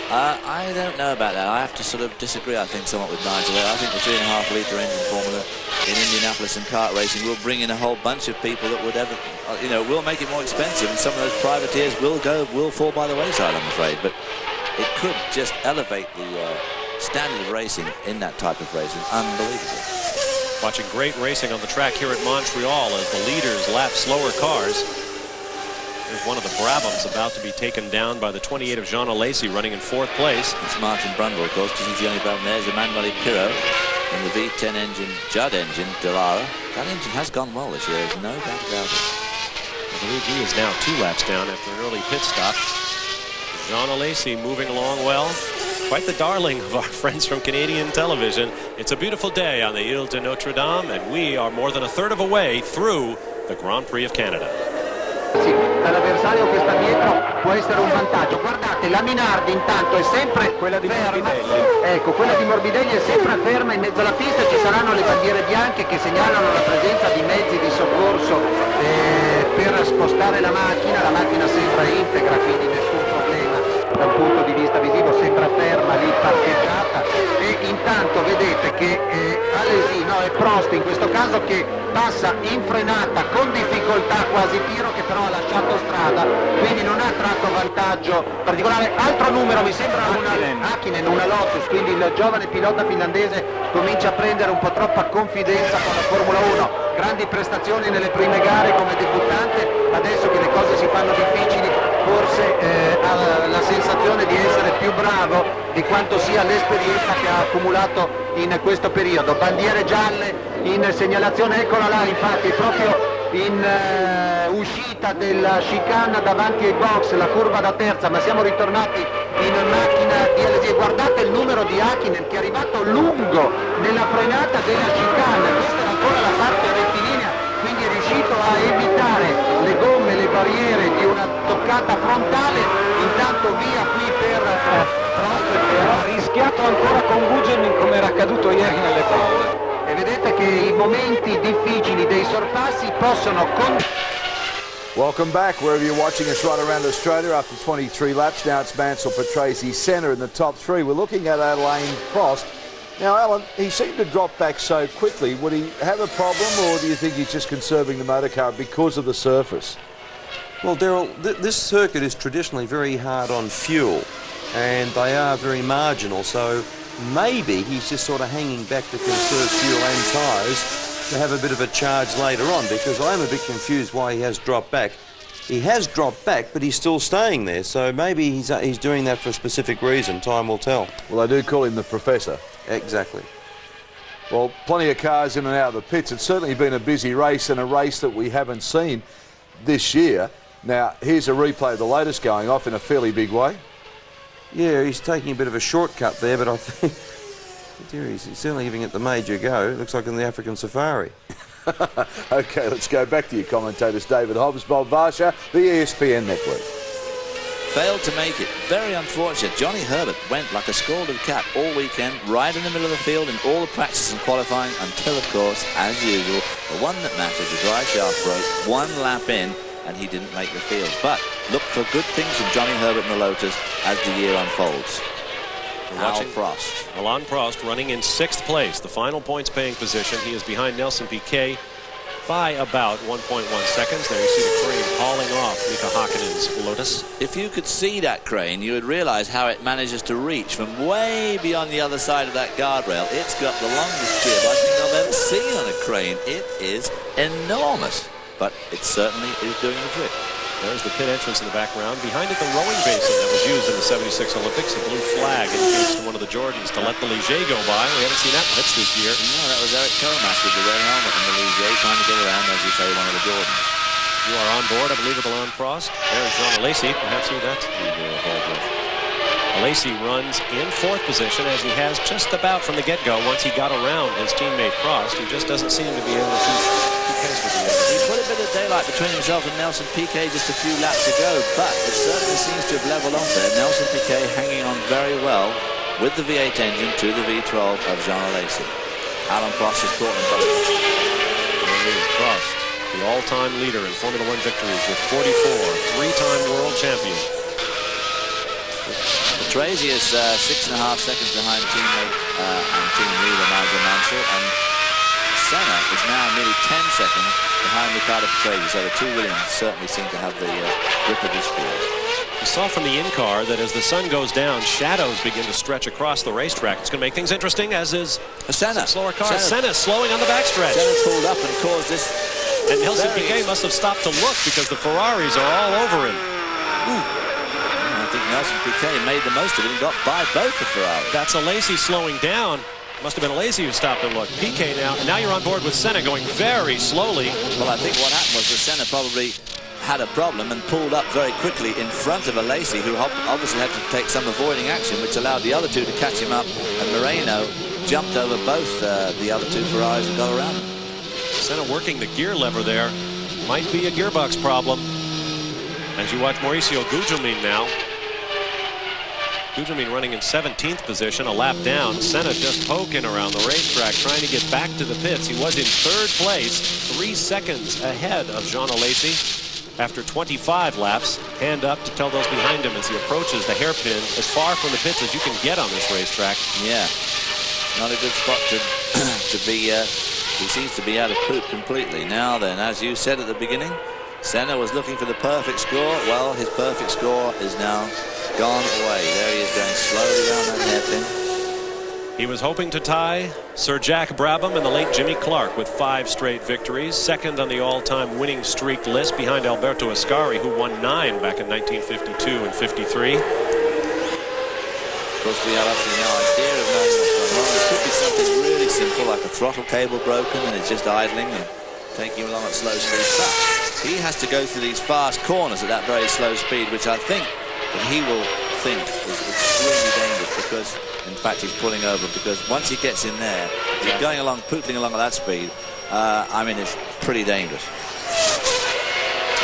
I don't know about that. I have to sort of disagree, I think, somewhat with Nigel. I think the 3.5-litre engine formula in Indianapolis and kart racing will bring in a whole bunch of people that would will make it more expensive, and some of those privateers will fall by the wayside, I'm afraid. But it could just elevate the standard of racing in that type of racing, unbelievable.
Watching great racing on the track here at Montreal as the leaders lap slower cars. There's one of the Brabhams about to be taken down by the 28 of Jean Alesi running in 4th place.
It's Martin Brundle, of course, because he's the only Brabham. There's Emanuele Pirro and the V10 engine, Judd engine, Dallara. That engine has gone well this year, there's no doubt about it.
I believe he is now 2 laps down after an early pit stop. Jean Alesi moving along well. Quite the darling of our friends from Canadian television. It's a beautiful day on the Ile de Notre Dame, and we are more than a third of a way through the Grand Prix of Canada.
Sì, dall'avversario che sta dietro può essere un vantaggio. Guardate, la Minardi intanto è sempre
quella di
ferma.
Morbidelli.
Ecco, quella di Morbidelli è sempre ferma in mezzo alla pista. Ci saranno le bandiere bianche che segnalano la presenza di mezzi di soccorso per spostare la macchina sembra integra, quindi nessun problema dal punto di vista visivo, sembra ferma lì parcheggiata. E intanto vedete che Alesi, no, è Prost in questo caso che passa in frenata con difficoltà, quasi tiro, che però ha lasciato strada, quindi non ha tratto vantaggio particolare. Altro numero, mi sembra Hakkinen, una Lotus, quindi il giovane pilota finlandese comincia a prendere un po' troppa confidenza con la Formula 1. Grandi prestazioni nelle prime gare come debuttante, adesso che le cose si fanno difficili forse ha la sensazione di essere più bravo di quanto sia l'esperienza che ha accumulato in questo periodo. Bandiere gialle in segnalazione, eccola là, infatti proprio in uscita della chicane davanti ai box, la curva da terza, ma siamo ritornati in macchina di Alesi. Guardate il numero di Hakkinen che è arrivato lungo nella frenata della chicane, questa è ancora la parte rettilinea, quindi è riuscito a evitare le gomme, le barriere di una toccata frontale. Intanto via qui per
ha rischiato ancora con Gugelmin come era accaduto ieri nelle prove.
E vedete che i momenti difficili dei sorpassi possono
Welcome back wherever you're watching us right around Australia after 23 laps. Now it's Mansell Patrese Senna in the top 3. We're looking at Alain Prost. Now, Alan, he seemed to drop back so quickly. Would he have a problem, or do you think he's just conserving the motor car because of the surface?
Well, Daryl, this circuit is traditionally very hard on fuel, and they are very marginal, so maybe he's just sort of hanging back to conserve fuel and tyres to have a bit of a charge later on, because I'm a bit confused why he has dropped back. He has dropped back, but he's still staying there, so maybe he's doing that for a specific reason. Time will tell.
Well, they do call him the Professor.
Exactly.
Well, plenty of cars in and out of the pits. It's certainly been a busy race, and a race that we haven't seen this year. Now, here's a replay of the latest going off in a fairly big way.
Yeah, he's taking a bit of a shortcut there, but I think he's certainly giving it the major go. It looks like in the African safari.
OK, let's go back to your commentators, David Hobbs, Bob Varsha, the ESPN Network.
Failed to make it. Very unfortunate. Johnny Herbert went like a scalded cat all weekend, right in the middle of the field in all the practices and qualifying, until, of course, as usual, the one that mattered, the drive shaft broke, 1 lap in, and he didn't make the field. But look for good things from Johnny Herbert and the Lotus as the year unfolds.
Watching
Prost.
Alain Prost running in 6th place, the final points paying position. He is behind Nelson Piquet by about 1.1 seconds. There you see the crane hauling off Mika Hakkinen's Lotus.
If you could see that crane, you would realize how it manages to reach from way beyond the other side of that guardrail. It's got the longest jib I think I've ever seen on a crane. It is enormous, but it certainly is doing the trick.
There's the pit entrance in the background. Behind it, the rowing basin that was used in the 76 Olympics. The blue flag indicates to one of the Jordans to let the Ligier go by. We haven't seen that much this year.
No, that was Eric Komas with the red helmet and the Ligier trying to get around, as you say, one of the Jordans.
You are on board, I believe, with Alain Prost. There's Jean Alesi. Perhaps who that's Alesi runs in 4th position, as he has just about from the get-go. Once he got around his teammate Prost, he just doesn't seem to be able to keep pace with the other.
He put a bit of daylight between himself and Nelson Piquet just a few laps ago, but it certainly seems to have leveled off there. Nelson Piquet hanging on very well with the V8 engine to the V12 of Jean Alesi. Alain Prost is caught in both.
There is Prost, the all-time leader in Formula 1 victories with 44, 3-time world champion.
Patrese is 6.5 seconds behind teammate and team leader Nigel Mansell, and Senna is now nearly 10 seconds behind Riccardo Patrese, so the two Williams certainly seem to have the grip of this field.
You saw from the in-car that as the sun goes down, shadows begin to stretch across the racetrack. It's going to make things interesting, as is
Senna.
Slower cars. Senna slowing on the backstretch.
Senna pulled up and caused this.
And Nelson Piquet must have stopped to look because the Ferraris are all over him.
I think Nelson Piquet made the most of it and got by both the Ferraris.
That's Alesi slowing down. Must have been Alesi who stopped to look. Piquet now, and now you're on board with Senna going very slowly.
Well, I think what happened was that Senna probably had a problem and pulled up very quickly in front of Alesi, who obviously had to take some avoiding action, which allowed the other two to catch him up, and Moreno jumped over both the other two Ferraris and got around him.
Senna working the gear lever there. Might be a gearbox problem. As you watch Mauricio Gugelmin now. Gugelmin running in 17th position, a lap down. Senna just poking around the racetrack, trying to get back to the pits. He was in 3rd place, 3 seconds ahead of Jean Alesi after 25 laps. Hand up to tell those behind him as he approaches the hairpin, as far from the pits as you can get on this racetrack.
Yeah, not a good spot to be. He seems to be out of poop completely. Now then, as you said at the beginning, Senna was looking for the perfect score. Well, his perfect score is now gone away. There he is, going slowly down that hairpin.
He was hoping to tie Sir Jack Brabham and the late Jimmy Clark with 5 straight victories. Second on the all-time winning streak list behind Alberto Ascari, who won 9 back in 1952 and 53.
Of course, we have absolutely no idea of knowing what's going on. It could be something really simple, like a throttle cable broken and it's just idling and taking him along at slow speed. But he has to go through these fast corners at that very slow speed, which I think that he will think is extremely dangerous, because in fact he's pulling over, because once he gets in there, he's going along, pootling along at that speed. I mean, it's pretty dangerous.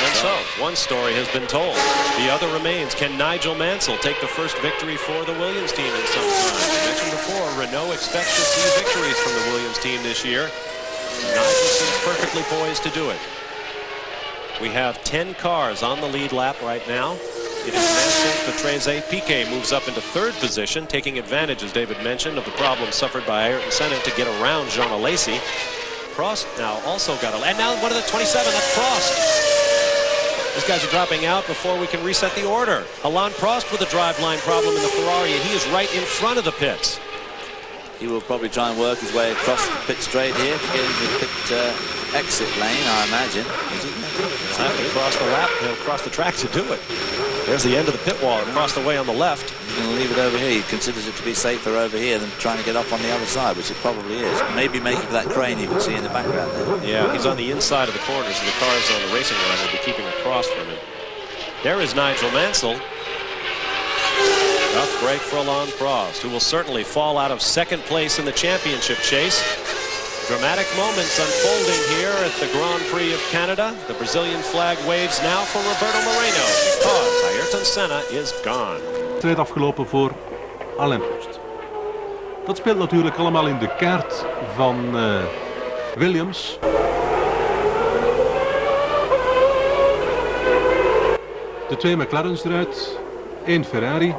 And so, one story has been told. The other remains. Can Nigel Mansell take the first victory for the Williams team in some time? I mentioned before, Renault expects to see victories from the Williams team this year. Nigel seems perfectly poised to do it. We have 10 cars on the lead lap right now. It is Mansell, Patrese. Piquet moves up into 3rd position, taking advantage, as David mentioned, of the problem suffered by Ayrton Senna to get around Jean Alesi. Prost now also got a... And now one of the 27, that's Prost. These guys are dropping out before we can reset the order. Alain Prost with a driveline problem in the Ferrari, and he is right in front of the pits.
He will probably try and work his way across the pit straight here to get into the pit exit lane, I imagine.
He'll have to cross the lap. He'll cross the track to do it. There's the end of the pit wall across the way on the left.
He's going to leave it over here. He considers it to be safer over here than trying to get up on the other side, which it probably is. Maybe making for that crane you can see in the background there.
Yeah, he's on the inside of the corner, so the cars on the racing line will be keeping across from him. There is Nigel Mansell. Tough break for Alain Prost, who will certainly fall out of 2nd place in the championship chase. Dramatic moments unfolding here at the Grand Prix of Canada. The Brazilian flag waves now for Roberto Moreno, because Ayrton Senna is gone.
Strijd afgelopen voor Alain Prost. Dat speelt natuurlijk allemaal in de kaart van Williams. De 2 McLaren's eruit, 1 Ferrari.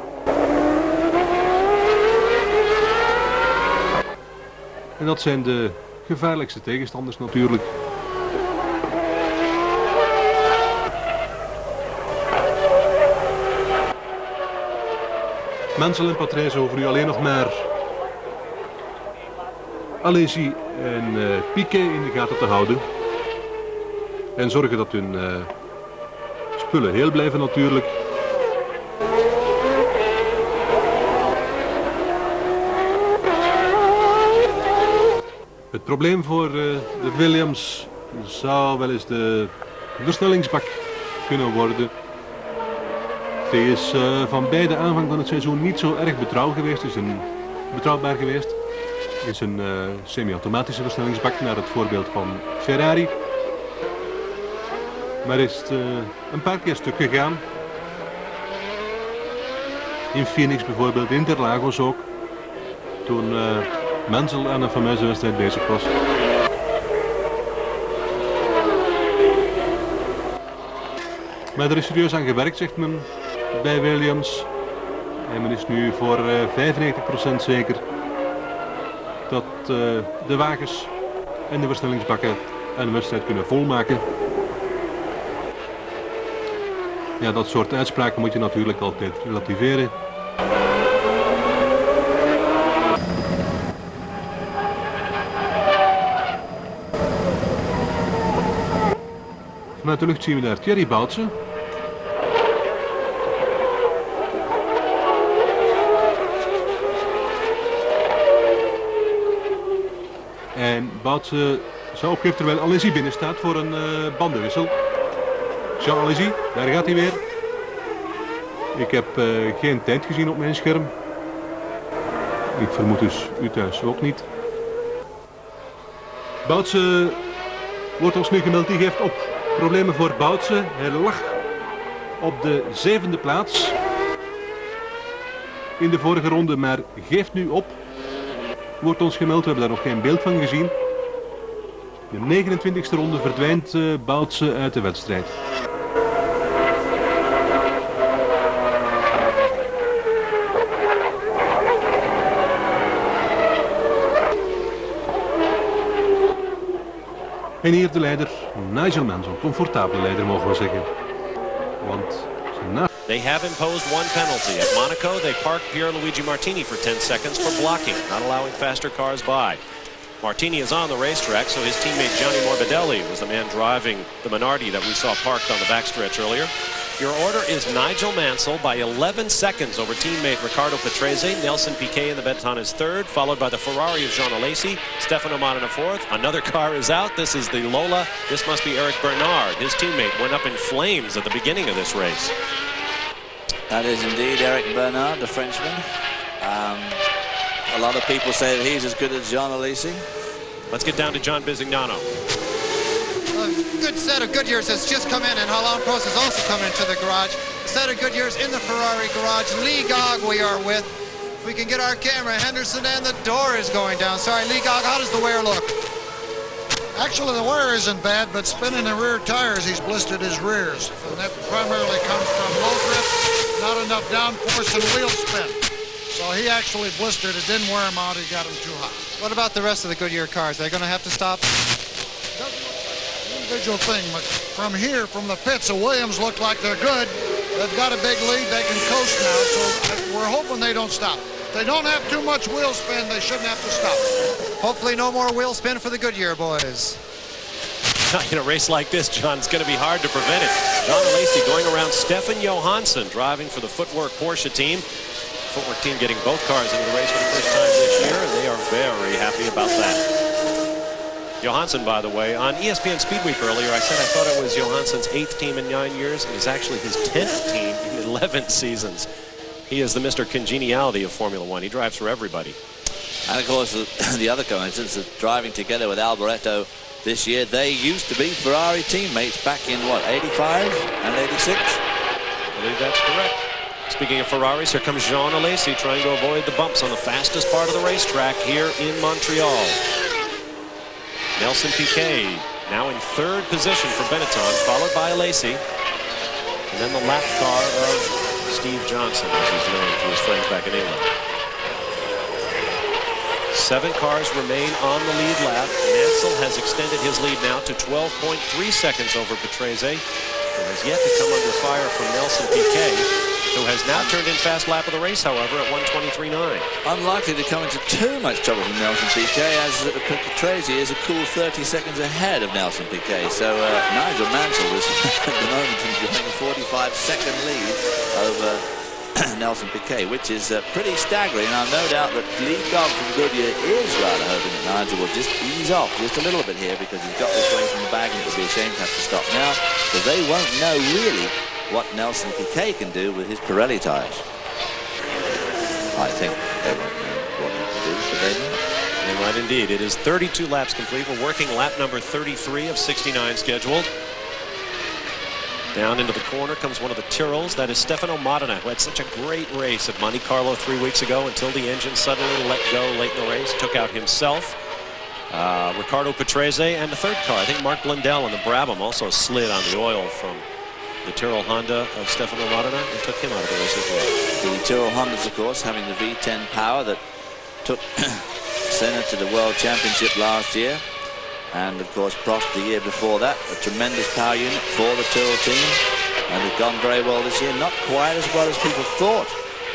En dat zijn de gevaarlijkste tegenstanders natuurlijk. Mansell en Patrese hoeven nu alleen nog maar Alesi en Piquet in de gaten te houden. En zorgen dat hun spullen heel blijven natuurlijk. Het probleem voor de Williams zou wel eens de versnellingsbak kunnen worden. Die is van bij de aanvang van het seizoen niet zo erg betrouwbaar geweest. Het is een semi-automatische versnellingsbak naar het voorbeeld van Ferrari. Maar is het een paar keer stuk gegaan. In Phoenix bijvoorbeeld, in Interlagos ook. Toen Mansell aan een fameuze wedstrijd bezig was. Maar er is serieus aan gewerkt, zegt men bij Williams. En men is nu voor 95% zeker dat de wagens en de versnellingsbakken een wedstrijd kunnen volmaken. Ja, dat soort uitspraken moet je natuurlijk altijd relativeren. Vanuit de lucht zien we daar Thierry Boutse. En Boutse zou opgeven terwijl Alesi binnen staat voor een bandenwissel. Jean Alesi, daar gaat hij weer. Ik heb geen tijd gezien op mijn scherm. Ik vermoed dus u thuis ook niet. Boutse wordt ons nu gemeld, die geeft op. Problemen voor Boutse. Hij lag op de 7e plaats in de vorige ronde, maar geeft nu op. Wordt ons gemeld, we hebben daar nog geen beeld van gezien. De 29e ronde verdwijnt Boutse uit de wedstrijd. En hier de leider Nigel Mansell, comfortabele leider mogen we zeggen. Want
they have imposed one penalty. At Monaco, they parked Pierluigi Martini for 10 seconds for blocking, not allowing faster cars by. Martini is on the racetrack, so his teammate Gianni Morbidelli was the man driving the Minardi that we saw parked on the backstretch earlier. Your order is Nigel Mansell by 11 seconds over teammate Riccardo Patrese. Nelson Piquet in the Benetton is third, followed by the Ferrari of Jean Alesi. Stefano Modena fourth. Another car is out. This is the Lola. This must be Eric Bernard. His teammate went up in flames at the beginning of this race.
That is indeed Eric Bernard, the Frenchman. A lot of people say that he's as good as Jean Alesi.
Let's get down to John Bisignano.
A good set of Goodyears has just come in, and Alain Prost has also come into the garage. A set of Goodyears in the Ferrari garage. Lee Gogg we are with. If we can get our camera, Henderson, and the door is going down. Sorry, Lee Gogg, how does the wear look?
Actually, the wear isn't bad, but spinning the rear tires, he's blistered his rears. And that primarily comes from low grip, not enough downforce, and wheel spin. So he actually blistered it, didn't wear him out, he got him too hot.
What about the rest of the Goodyear cars? Are they going to have to stop?
Individual thing, but from here, from the pits, the Williams look like they're good. They've got a big lead, they can coast now, so we're hoping they don't stop. If they don't have too much wheel spin, they shouldn't have to stop.
Hopefully no more wheel spin for the Goodyear boys.
In a race like this, John, it's going to be hard to prevent it. John Alesi going around Stefan Johansson, driving for the Footwork Porsche team. Footwork team getting both cars into the race for the first time this year, and they are very happy about that. Johansson, by the way, on ESPN Speedweek earlier, I said I thought it was Johansson's 8th team in 9 years. It is actually his 10th team in 11 seasons. He is the Mr. Congeniality of Formula One. He drives for everybody.
And of course, the other coincidence of driving together with Alboreto this year, they used to be Ferrari teammates back in, what, 85 and 86?
I believe that's correct. Speaking of Ferraris, here comes Jean Alesi trying to avoid the bumps on the fastest part of the racetrack here in Montreal. Nelson Piquet now in third position for Benetton, followed by Alesi. And then the lap car of Steve Johnson, as he's known to his friends back in England. 7 cars remain on the lead lap. Mansell has extended his lead now to 12.3 seconds over Patrese, who has yet to come under fire from Nelson Piquet, who has now turned in fast lap of the race, however, at 1:23.9.
Unlikely to come into too much trouble from Nelson Piquet, as Patrese is a cool 30 seconds ahead of Nelson Piquet. So Nigel Mansell is at the moment enjoying a 45-second lead over Nelson Piquet, which is pretty staggering. And I've no doubt that Lee Gogg from Goodyear is rather hoping that Nigel will just ease off just a little bit here, because he's got this race in the bag and it would be a shame to have to stop now, because they won't know really what Nelson Piquet can do with his Pirelli tyres. I think they won't know what he can do, but they might.
They might indeed. It is 32 laps complete. We're working lap number 33 of 69 scheduled. Down into the corner comes one of the Tyrrells. That is Stefano Modena, who had such a great race at Monte Carlo 3 weeks ago until the engine suddenly let go late in the race, took out himself. Riccardo Patrese, and the third car, I think Mark Blundell in the Brabham, also slid on the oil from the Tyrrell Honda of Stefano Modena and took him out of the race as well.
The Tyrrell Hondas, of course, having the V10 power that took Senna to the World Championship last year. And, of course, Prost the year before that. A tremendous power unit for the Tyrrell team. and they've gone very well this year. Not quite as well as people thought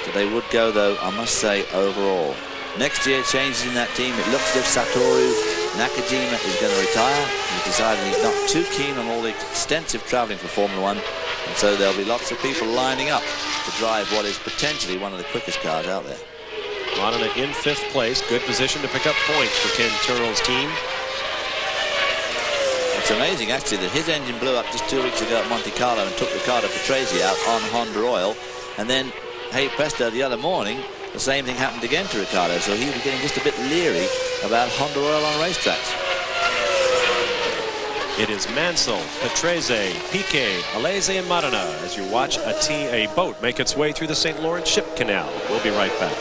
that they would go, though, I must say, overall. Next year, changes in that team. It looks as if Satoru Nakajima is going to retire. He's decided he's not too keen on all the extensive travelling for Formula One, and so there'll be lots of people lining up to drive what is potentially one of the quickest cars out there.
Modena in 5th place. Good position to pick up points for Ken Tyrrell's team.
It's amazing, actually, that his engine blew up just 2 weeks ago at Monte Carlo and took Riccardo Patrese out on Honda oil. And then, hey presto, the other morning, the same thing happened again to Riccardo. So he'll be getting just a bit leery about Honda oil on racetracks.
It is Mansell, Patrese, Piquet, Alesi, and Modena as you watch a boat make its way through the St. Lawrence Ship Canal. We'll be right back.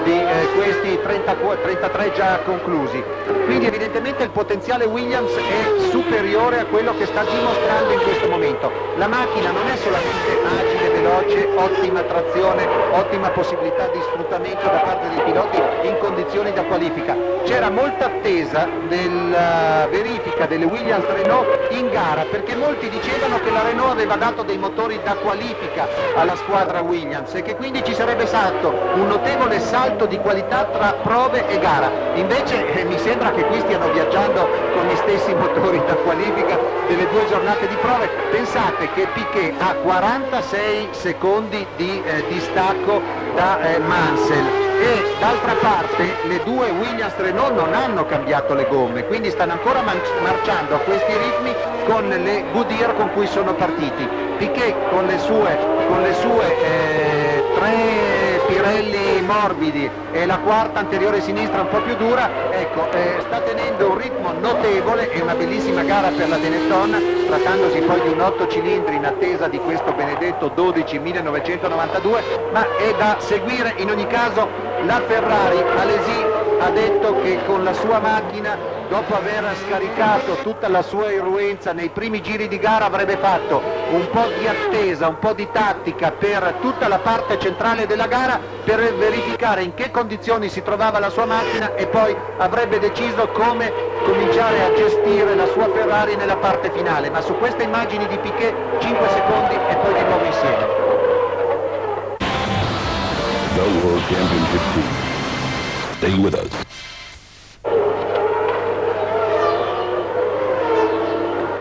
Di questi 33 già conclusi, quindi evidentemente il potenziale Williams è superiore a quello che sta dimostrando in questo momento. La macchina non è solamente agile, veloce, ottima trazione, ottima possibilità di sfruttamento da parte dei piloti in condizioni da qualifica. C'era molta attesa della verifica delle Williams Renault in gara, perché molti dicevano che la Renault aveva dato dei motori da qualifica alla squadra Williams e che quindi ci sarebbe stato un notevole salto di qualità tra prove e gara. Invece mi sembra che qui stiano viaggiando con gli stessi motori da qualifica delle 2 giornate di prove. Pensate che Piquet ha 46 secondi di distacco da Mansell e d'altra parte le 2 Williams Renault non hanno cambiato le gomme, quindi stanno ancora marciando a questi ritmi con le Goodyear con cui sono partiti. Piquet con le sue 3 Pirelli morbidi e la quarta anteriore sinistra un po' più dura, ecco, sta tenendo un ritmo notevole e una bellissima gara per la Benetton, trattandosi poi di un 8 cilindri in attesa di questo benedetto 12 1992, ma è da seguire in ogni caso la Ferrari. Alesi ha detto che con la sua macchina, dopo aver scaricato tutta la sua irruenza nei primi giri di gara, avrebbe fatto un po' di attesa, un po' di tattica per tutta la parte centrale della gara per verificare in che condizioni si trovava la sua macchina e poi avrebbe deciso come cominciare a gestire la sua Ferrari nella parte finale. Ma su queste immagini di Piquet 5 secondi e poi di nuovo insieme.
The World Championship Team. Stay with us.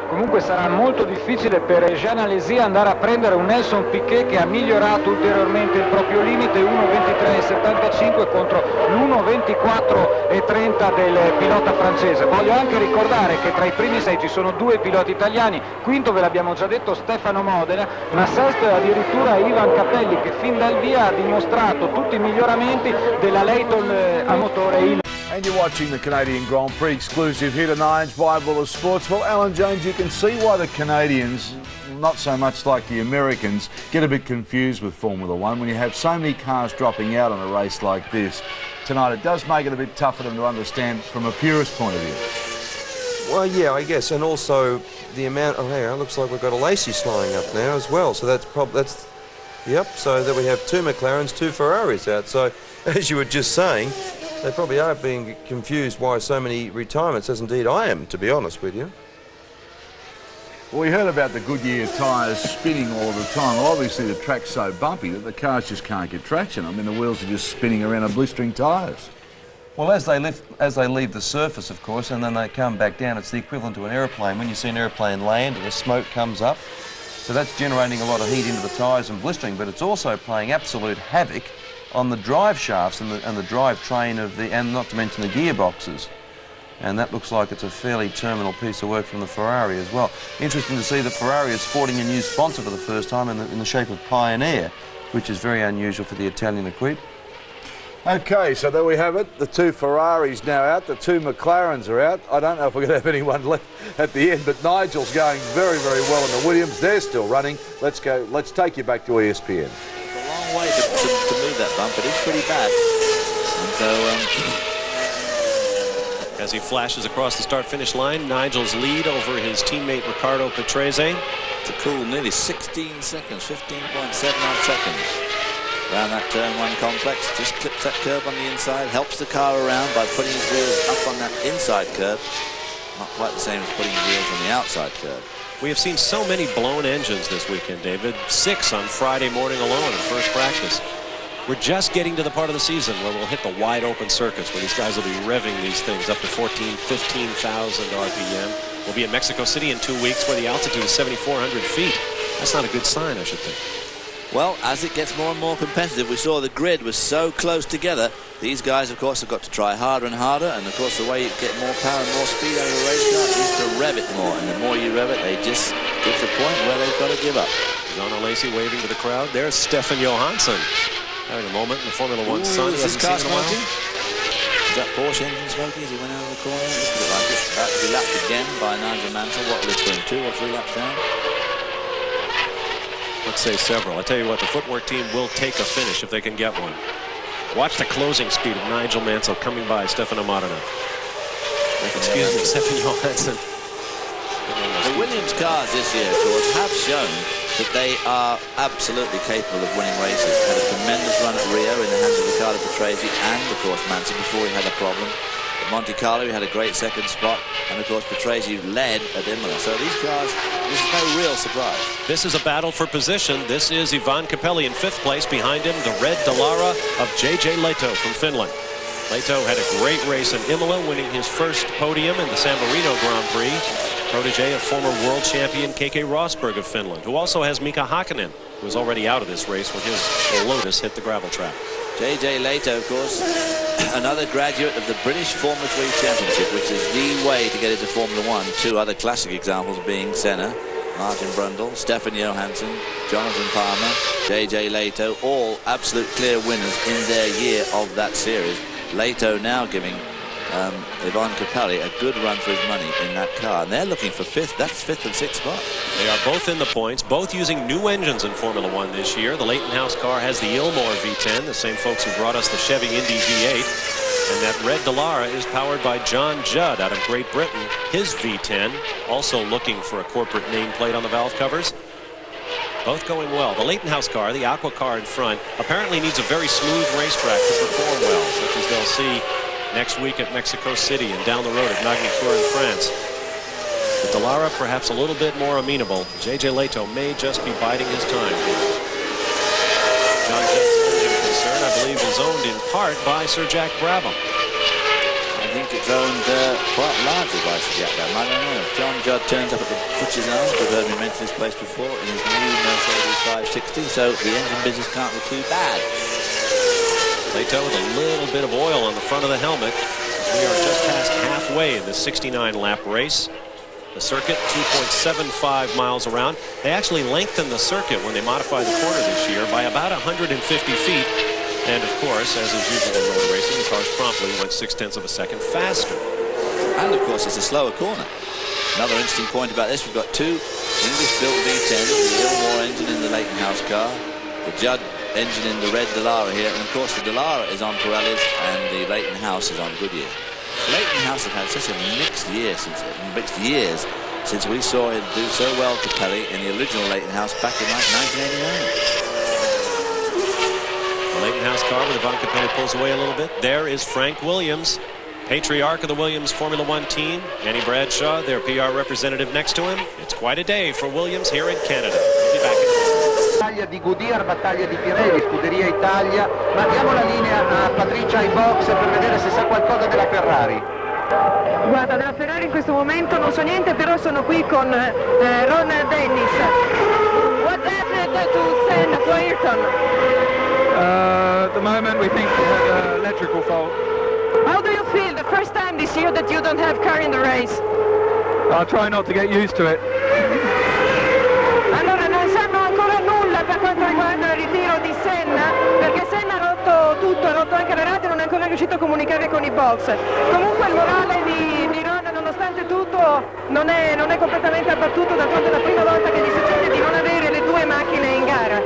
Comunque sarà molto difficile per Jean Alesi andare a prendere un Nelson Piquet che ha migliorato ulteriormente il proprio limite, 1.23.75 contro l'1.24.30 del pilota francese. Voglio anche ricordare che tra i primi 6 ci sono 2 piloti italiani, quinto ve l'abbiamo già detto Stefano Modena, ma sesto è addirittura Ivan Capelli che fin dal via ha dimostrato tutti i miglioramenti della Layton a motore.
And you're watching the Canadian Grand Prix exclusive here tonight by Buller Sports. Well, Alan Jones, you can see why the Canadians, not so much like the Americans, get a bit confused with Formula One when you have so many cars dropping out on a race like this. Tonight it does make it a bit tough for them to understand from a purist point of view.
Well, yeah, I guess, and also the amount. Oh, hang on, looks like we've got a Lacey slowing up now as well. So yep. So that we have 2 McLarens, 2 Ferraris out. So, as you were just saying, they probably are being confused why so many retirements, as indeed I am, to be honest with you.
Well, we heard about the Goodyear tyres spinning all the time. Well, obviously the track's so bumpy that the cars just can't get traction. I mean, the wheels are just spinning around on blistering tyres.
Well, as they leave the surface, of course, and then they come back down, it's the equivalent to an aeroplane. When you see an aeroplane land and the smoke comes up, so that's generating a lot of heat into the tyres and blistering, but it's also playing absolute havoc on the drive shafts and the drive train and not to mention the gearboxes. And that looks like it's a fairly terminal piece of work from the Ferrari as well. Interesting to see that Ferrari is sporting a new sponsor for the first time in the shape of Pioneer, which is very unusual for the Italian equipe.
Okay, so there we have it. The 2 Ferraris now out, the 2 McLarens are out. I don't know if we're going to have anyone left at the end, but Nigel's going very, very well in the Williams. They're still running. Let's go. Let's take you back to ESPN.
It's a long way to move that bump, but it's pretty bad. And so,
as he flashes across the start-finish line, Nigel's lead over his teammate Riccardo Patrese.
It's a cool nearly 16 seconds, 15.79 seconds. Around that turn 1 complex, just clips that curve on the inside, helps the car around by putting his wheels up on that inside curve. Not quite the same as putting his wheels on the outside curve.
We have seen so many blown engines this weekend, David. 6 on Friday morning alone in first practice. We're just getting to the part of the season where we'll hit the wide open circuits, where these guys will be revving these things up to 14,000, 15,000 RPM. We'll be in Mexico City in 2 weeks where the altitude is 7,400 feet. That's not a good sign, I should think.
Well, as it gets more and more competitive, we saw the grid was so close together. These guys, of course, have got to try harder and harder, and of course the way you get more power and more speed out of a race car is to rev it more, and the more you rev it, they just get to the point where they've got to give up.
Donna Lacey waving to the crowd. There's Stefan Johansson having a moment in the Formula One sun.
Is this car smoking? Is that Porsche engine smoking as he went over the corner? It looks a bit like it. About to be lapped again by Nigel Mansell. What will it put him, 2 or 3 laps down?
Let's say several. I tell you what, the footwork team will take a finish if they can get one. Watch the closing speed of Nigel Mansell coming by Stefano Martina. Excuse me, Stefan Johansson.
The Williams cars this year, of course, have shown that they are absolutely capable of winning races. Had a tremendous run at Rio in the hands of Riccardo Patrese and, of course, Mansell before he had a problem. At Monte Carlo, he had a great second spot, and, of course, Patrese led at Imola. So these cars, this is no real surprise.
This is a battle for position. This is Ivan Capelli in 5th place. Behind him, the red Dallara of J.J. Leto from Finland. Leto had a great race in Imola, winning his first podium in the San Marino Grand Prix. Protege of former world champion Keke Rosberg of Finland, who also has Mika Hakkinen, who was already out of this race when his Lotus hit the gravel track.
J.J. Leto, of course, another graduate of the British Formula 3 Championship, which is the way to get into Formula 1. 2 other classic examples being Senna, Martin Brundle, Stefan Johansson, Jonathan Palmer, J.J. Leto, all absolute clear winners in their year of that series. Leto now giving Ivan Capelli a good run for his money in that car, and they're looking for 5th. That's 5th and 6th spot.
They are both in the points, both using new engines in Formula One this year. The Leighton House car has the Ilmor V10, the same folks who brought us the Chevy Indy V8, and that red Dallara is powered by John Judd out of Great Britain, his V10, also looking for a corporate nameplate on the valve covers. Both going well. The Leighton House car, the Aqua car in front, apparently needs a very smooth racetrack to perform well, such as they'll see next week at Mexico City and down the road at Magny-Cours in France. The Dallara perhaps a little bit more amenable. J.J. Leto may just be biding his time. John Judd's engine concern, I believe, is owned in part by Sir Jack Brabham.
I think it's owned quite largely by Sir Jack Brabham. I don't know. John Judd turns up at the Butcher's Arms. We've heard me mention this place before in his new Mercedes 560, so the engine business can't be too bad.
Leto with a little bit of oil on the front of the helmet. We are just past halfway in the 69-lap race. The circuit, 2.75 miles around. They actually lengthened the circuit when they modified the corner this year by about 150 feet. And, of course, as is usual in road racing, the cars promptly went 0.6 of a second faster.
And, of course, it's a slower corner. Another interesting point about this, we've got 2 English-built V10s, the Ilmor engine in the Leighton House car, the Judd engine in the red Dallara here, and of course the Dallara is on Pirellis and the Leighton House is on Goodyear. Leighton House have had such a mixed years since we saw him do so well to Capelli in the original Leighton House back in like 1989.
The Leighton House car with Ivan Capelli pulls away a little bit. There is Frank Williams, patriarch of the Williams Formula One team. Annie Bradshaw, their PR representative, next to him. It's quite a day for Williams here in Canada. We'll be back in
Battaglia di Goodyear, battaglia di Pirelli, Scuderia Italia, ma diamo la linea a Patricia ai box per vedere se sa qualcosa della Ferrari.
Guarda, della Ferrari in questo momento non so niente, però sono qui con Ron Dennis. What happened to Senna, to Ayrton?
At the moment we think we had an electrical fault.
How do you feel the first time this year that you don't have car in the race?
I'll try not to get used to it.
Allora non sanno ancora nulla per quanto riguarda il ritiro di Senna, perché Senna ha rotto tutto, ha rotto anche la radio e non è ancora riuscito a comunicare con i box. Comunque il morale di Ron, nonostante tutto, non è completamente abbattuto, d'altronde è la prima volta che gli succede di non avere le 2 macchine in gara.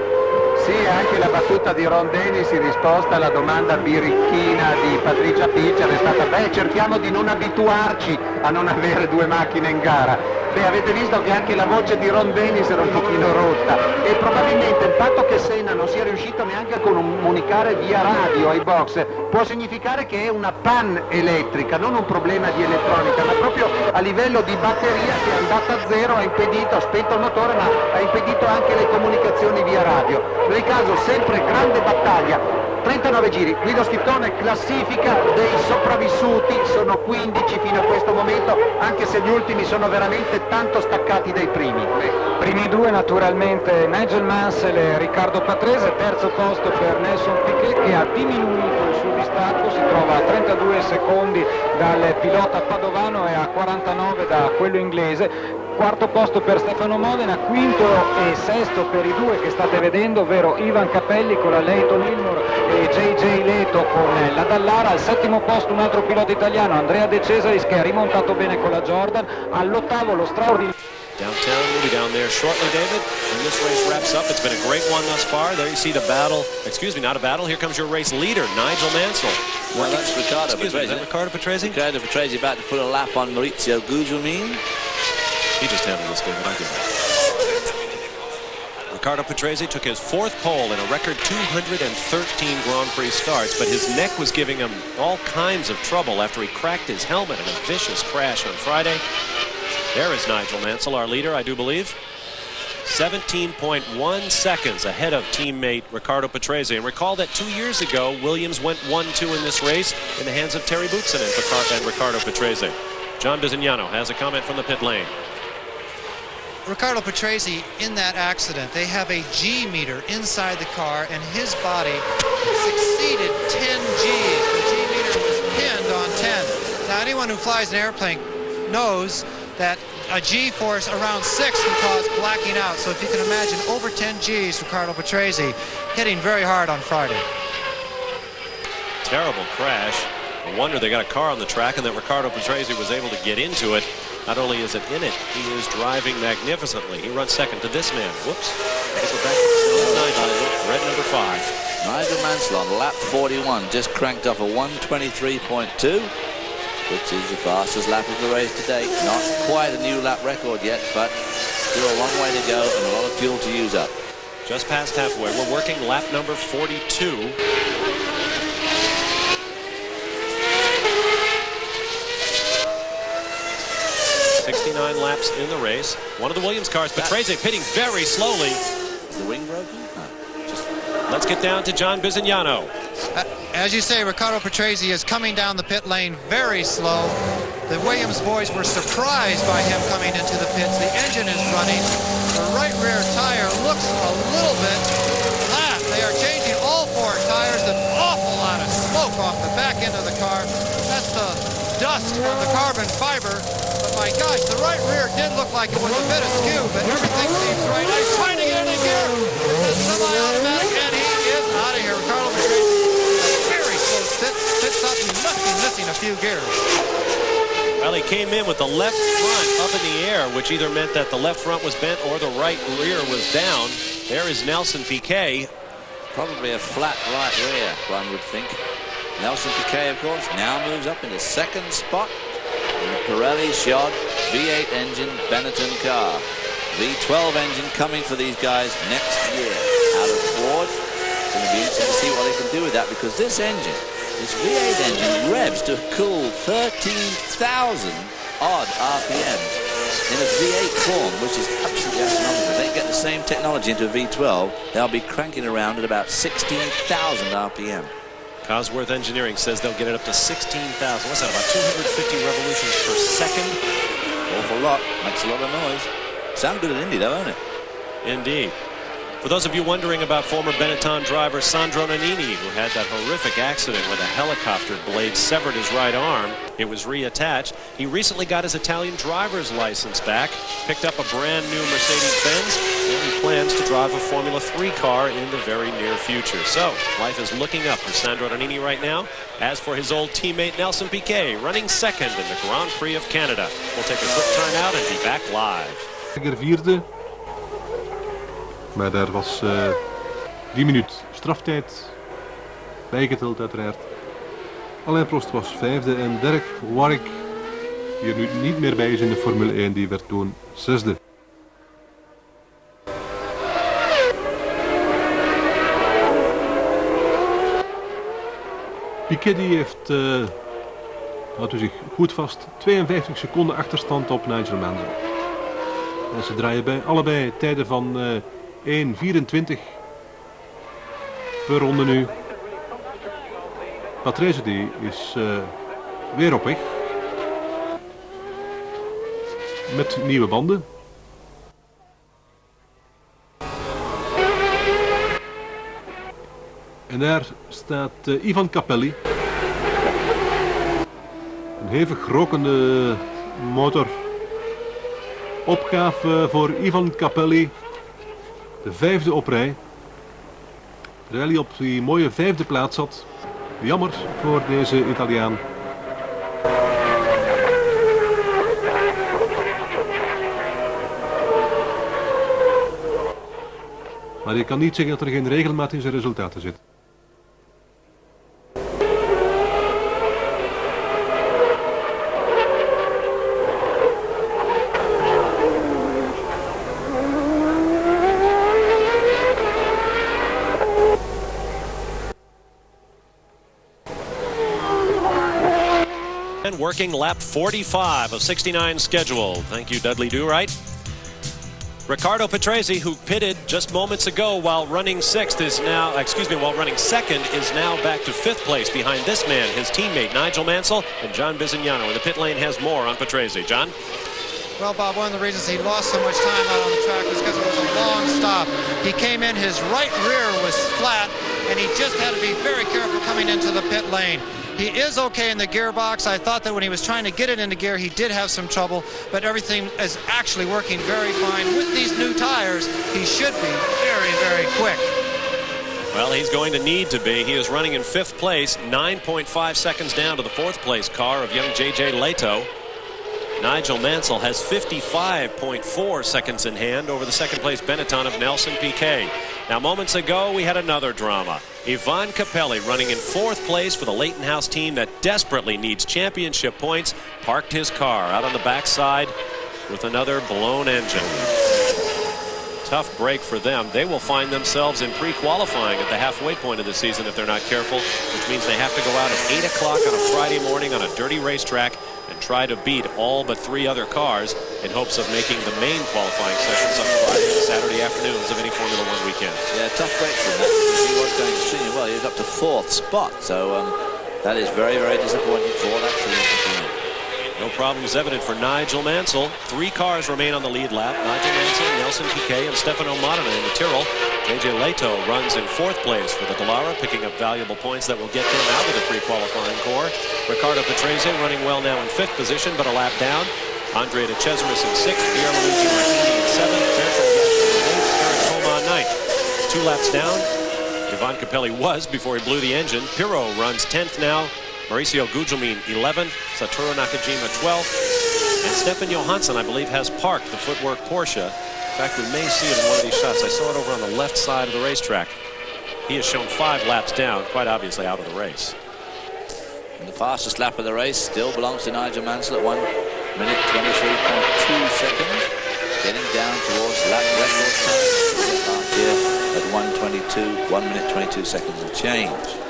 Sì, anche la battuta di Ron Dennis in risposta alla domanda birichina di Patricia Pitcher è stata cerchiamo di non abituarci a non avere 2 macchine in gara. Avete visto che anche la voce di Ron Dennis era un pochino rotta e probabilmente il fatto che Senna non non sia riuscito neanche a comunicare via radio ai box. Può significare che è una pan elettrica, non un problema di elettronica, ma proprio a livello di batteria che è andata a zero, ha spento il motore, ma ha impedito anche le comunicazioni via radio. In ogni caso sempre grande battaglia. 39 giri, Guido Schittone, classifica dei sopravvissuti, sono 15 fino a questo momento, anche se gli ultimi sono veramente tanto staccati dai primi.
Primi due naturalmente Nigel Mansell e Riccardo Patrese, terzo posto per Nelson Piquet che ha diminuito il suo distacco, si trova a 32 secondi dal pilota padovano e a 49 da quello inglese. Quarto posto per Stefano Modena, quinto e sesto per i due che state vedendo, ovvero Ivan Capelli con la Leighton Ilmor e JJ Leto con la Dallara. Al settimo posto un altro pilota italiano, Andrea De Cesaris, che ha rimontato bene con la Jordan. All'ottavo lo straordinario.
Downtown, we'll be down there shortly, David. And this race wraps up. It's been a great one thus far. There you see the battle. Excuse me, not a battle. Here comes your race leader, Nigel Mansell.
Well, that's Riccardo Patrese.
Is that Riccardo Patrese?
Riccardo Patrese about to put a lap on Maurizio Gugelmin.
He just handled this, David. I'll give it. Riccardo Patrese took his fourth pole in a record 213 Grand Prix starts, but his neck was giving him all kinds of trouble after he cracked his helmet in a vicious crash on Friday. There is Nigel Mansell, our leader, I do believe. 17.1 seconds ahead of teammate Riccardo Patrese. And recall that 2 years ago, Williams went 1-2 in this race in the hands of Terry Boutsen and Riccardo Patrese. John Bizignano has a comment from the pit lane.
Riccardo Patrese, in that accident, they have a G meter inside the car, and his body succeeded 10 Gs. The G meter was pinned on 10. Now, anyone who flies an airplane knows that a G force around 6 can cause blacking out. So if you can imagine, over 10 Gs, Riccardo Patrese hitting very hard on Friday.
Terrible crash. No wonder they got a car on the track and that Riccardo Patrese was able to get into it. Not only is it in it, he is driving magnificently. He runs second to this man. Whoops. I guess we're back to Nigel, red number 5.
Nigel Mansell on lap 41, just cranked off a 1:23.2, which is the fastest lap of the race to date. Not quite a new lap record yet, but still a long way to go and a lot of fuel to use up.
Just past halfway. We're working lap number 42. 69 laps in the race. One of the Williams cars, Patrese pitting very slowly.
Is the wing broken?
Let's get down to John Bizignano.
As you say, Riccardo Patrese is coming down the pit lane very slow. The Williams boys were surprised by him coming into the pits. The engine is running. The right rear tire looks a little bit flat. They are changing all 4 tires. An awful lot of smoke off the back end of the car. That's the dust from the carbon fiber. But my gosh, the right rear did look like it was a bit askew, but everything seems right. He's trying to get in gear. It's semi-automatic, and he is out of here. Riccardo Patrese, very slow pit stop. He must be missing a few gears.
Well, he came in with the left front up in the air, which either meant that the left front was bent or the right rear was down. There is Nelson Piquet.
Probably a flat right rear, one would think. Nelson Piquet, of course, now moves up into second spot in the Pirelli Shod V8 engine Benetton car. V12 engine coming for these guys next year out of Ford. It's going to be interesting to see what they can do with that, because this engine, this V8 engine, revs to a cool 13,000 odd RPM in a V8 form, which is absolutely astronomical. If they get the same technology into a V12, they'll be cranking around at about 16,000 RPM.
Cosworth Engineering says they'll get it up to 16,000. What's that, about 250 revolutions per second?
Awful lot. Makes a lot of noise. Sound good at Indy, though, won't it?
Indeed. For those of you wondering about former Benetton driver Sandro Nannini, who had that horrific accident where the helicopter blade severed his right arm, it was reattached. He recently got his Italian driver's license back, picked up a brand new Mercedes-Benz, and he plans to drive a Formula 3 car in the very near future. So, life is looking up for Sandro Nannini right now. As for his old teammate Nelson Piquet, running second in the Grand Prix of Canada. We'll take a quick time out and be back live.
Vierde. Maar daar was 3 minuten straftijd bijgeteld uiteraard. Alain Prost was vijfde en Derek Warwick, die er nu niet meer bij is in de Formule 1, die werd toen zesde. Piquet die heeft, houdt u zich goed vast, 52 seconden achterstand op Nigel Mansell. En ze draaien allebei tijden van 1:24 per ronde nu. Patrese die is weer op weg. Met nieuwe banden. En daar staat Ivan Capelli. Een hevig rokende motor. Opgave voor Ivan Capelli. De 5e op rij. Terwijl hij op die mooie 5e plaats zat. Jammer voor deze Italiaan. Maar je kan niet zeggen dat er geen regelmaat in zijn resultaten zit.
And working lap 45 of 69 schedule. Thank you, Dudley Do-Right. Riccardo Patrese, who pitted just moments ago while running second, is now back to 5th place behind this man, his teammate Nigel Mansell, and John Bizignano. And the pit lane has more on Patrese. John?
Well, Bob, one of the reasons he lost so much time out on the track was because it was a long stop. He came in, his right rear was flat, and he just had to be very careful coming into the pit lane. He is okay in the gearbox. I thought that when he was trying to get it into gear, he did have some trouble, but everything is actually working very fine. With these new tires, he should be very, very quick.
Well, he's going to need to be. He is running in 5th place, 9.5 seconds down to the 4th place car of young J.J. Leto. Nigel Mansell has 55.4 seconds in hand over the 2nd place Benetton of Nelson Piquet. Now, moments ago, we had another drama. Ivan Capelli, running in 4th place for the Leighton House team that desperately needs championship points, parked his car out on the backside with another blown engine. Tough break for them. They will find themselves in pre-qualifying at the halfway point of the season if they're not careful, which means they have to go out at 8 o'clock on a Friday morning on a dirty racetrack and try to beat all but 3 other cars in hopes of making the main qualifying sessions on Friday and Saturday afternoons of any Formula One weekend.
Yeah, tough break for him because he was going extremely well. He was up to 4th spot, so that is very, very disappointing for that team.
No problems evident for Nigel Mansell. 3 cars remain on the lead lap. Nigel Mansell, Nelson Piquet, and Stefano Modena in the Tyrrell. J.J. Leto runs in 4th place for the Dallara, picking up valuable points that will get them out of the pre-qualifying core. Riccardo Patrese running well now in 5th position, but a lap down. Andrea De Cesaris in 6th, Pierluigi Martini in 7th, Bertrand Gattin in 8th, Eric Coma in 9th. 2 laps down. Ivan Capelli was before he blew the engine. Pirro runs 10th now. Mauricio Gugelmin 11th, Satoru Nakajima 12th, and Stefan Johansson, I believe, has parked the footwork Porsche. In fact, we may see it in one of these shots. I saw it over on the left side of the racetrack. He has shown 5 laps down, quite obviously out of the race.
And the fastest lap of the race still belongs to Nigel Mansell at 1 minute 23.2 seconds, getting down towards lap record time here at 1 minute 22 seconds of change.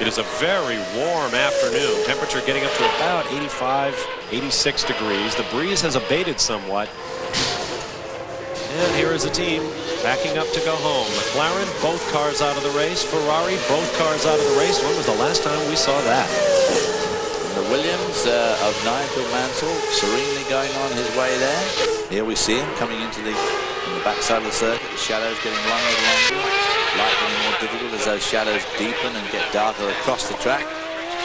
It is a very warm afternoon. Temperature getting up to about 85, 86 degrees. The breeze has abated somewhat. And here is the team backing up to go home. McLaren, both cars out of the race. Ferrari, both cars out of the race. When was the last time we saw that?
And the Williams of Nigel Mansell serenely going on his way there. Here we see him coming into the backside of the circuit. The shadows getting longer and longer. Light getting more difficult as those shadows deepen and get darker across the track.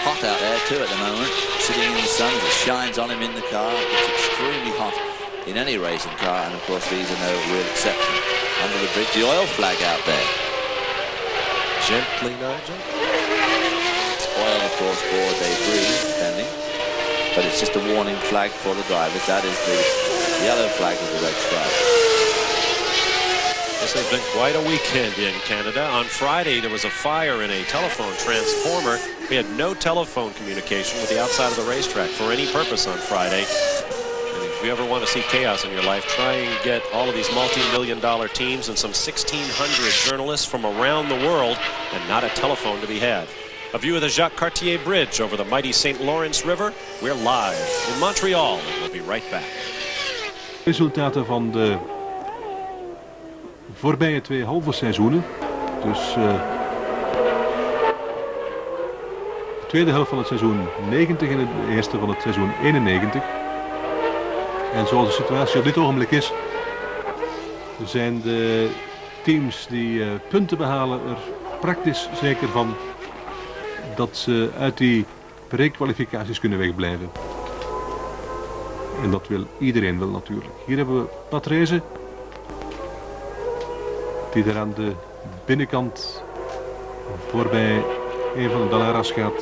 Hot out there too at the moment, sitting in the sun as it shines on him in the car. It's extremely hot in any racing car, and of course these are no real exception. Under the bridge, the oil flag out there.
Gently, Nigel.
It's oil, of course, or debris, depending. But it's just a warning flag for the drivers. That is the yellow flag with the red stripe.
This has been quite a weekend in Canada. On Friday, there was a fire in a telephone transformer. We had no telephone communication with the outside of the racetrack for any purpose on Friday. And if you ever want to see chaos in your life, try and get all of these multi-million-dollar teams and some 1,600 journalists from around the world and not a telephone to be had. A view of the Jacques Cartier Bridge over the mighty St. Lawrence River. We're live in Montreal. We'll be right back.
Resultaten van de voorbije 2 halve seizoenen. Dus de tweede helft van het seizoen 90 en de eerste van het seizoen 91. En zoals de situatie op dit ogenblik is, zijn de teams die punten behalen er praktisch zeker van dat ze uit die pre-kwalificaties kunnen wegblijven. En dat wil iedereen wel natuurlijk. Hier hebben we Patrese, die daar aan de binnenkant voorbij een van de Dallara's gaat.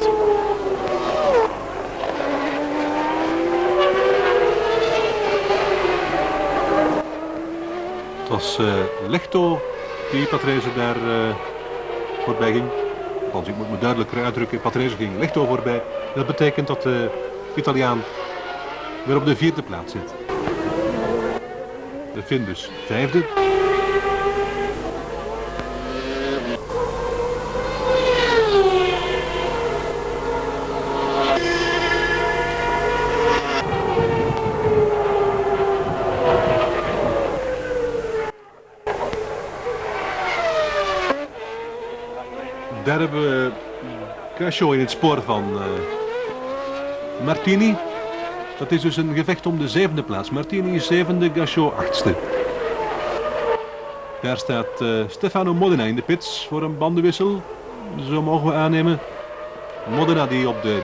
Het was Lehto die Patrese daar voorbij ging. Als ik moet me duidelijker uitdrukken, Patrese ging Lehto voorbij. Dat betekent dat de Italiaan weer op de 4e plaats zit. De Fin dus 5e. Daar hebben we Gachot in het spoor van Martini. Dat is dus een gevecht om de 7e plaats. Martini 7e, Gachot 8e. Daar staat Stefano Modena in de pits voor een bandenwissel. Zo mogen we aannemen. Modena die op de...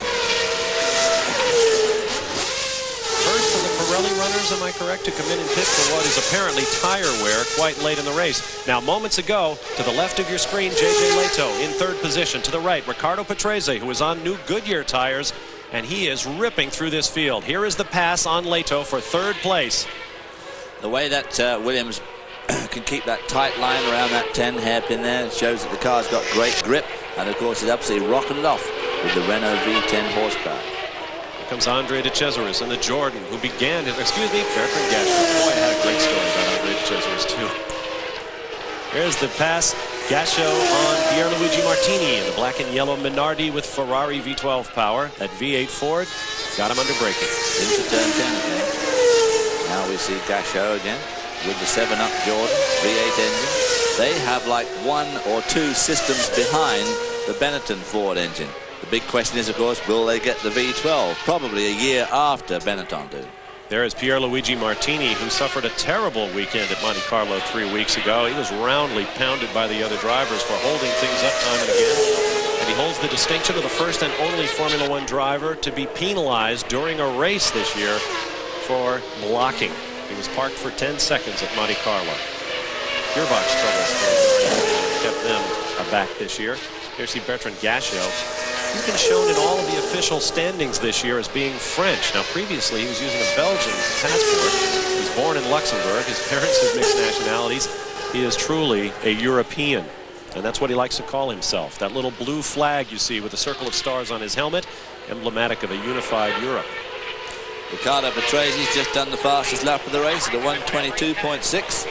First for the Pirelli runners, am I correct, to come in and pit for what is apparently tire wear quite late in the race. Now, moments ago, to the left of your screen, J.J. Lehto in 3rd position. To the right, Riccardo Patrese, who is on new Goodyear tires, and he is ripping through this field. Here is the pass on Lehto for 3rd place.
The way that Williams can keep that tight line around that 10 hairpin there, it shows that the car's got great grip, and of course it's absolutely rocking it off with the Renault V10 horsepower.
Here comes Andre de Cesaris and the Jordan, who began his, Bertrand Gachot. Boy, I had a great story about Andre de Cesaris too. Here's the pass. Gachot on Pierluigi Martini in the black and yellow Minardi with Ferrari V12 power. That V8 Ford got him under braking.
Into turn 10 again. Now we see Gachot again with the 7-up Jordan V8 engine. They have like 1 or 2 systems behind the Benetton Ford engine. The big question is, of course, will they get the V12? Probably a year after Benetton do.
There is Pierluigi Martini, who suffered a terrible weekend at Monte Carlo 3 weeks ago. He was roundly pounded by the other drivers for holding things up time and again. And he holds the distinction of the first and only Formula One driver to be penalized during a race this year for blocking. He was parked for 10 seconds at Monte Carlo. Gearbox troubles kept them aback this year. Here's Bertrand Gachot. He's been shown in all of the official standings this year as being French. Now, previously, he was using a Belgian passport. He was born in Luxembourg. His parents have mixed nationalities. He is truly a European, and that's what he likes to call himself. That little blue flag you see with a circle of stars on his helmet, emblematic of a unified Europe.
Riccardo Patrese's just done the fastest lap of the race at a 122.6.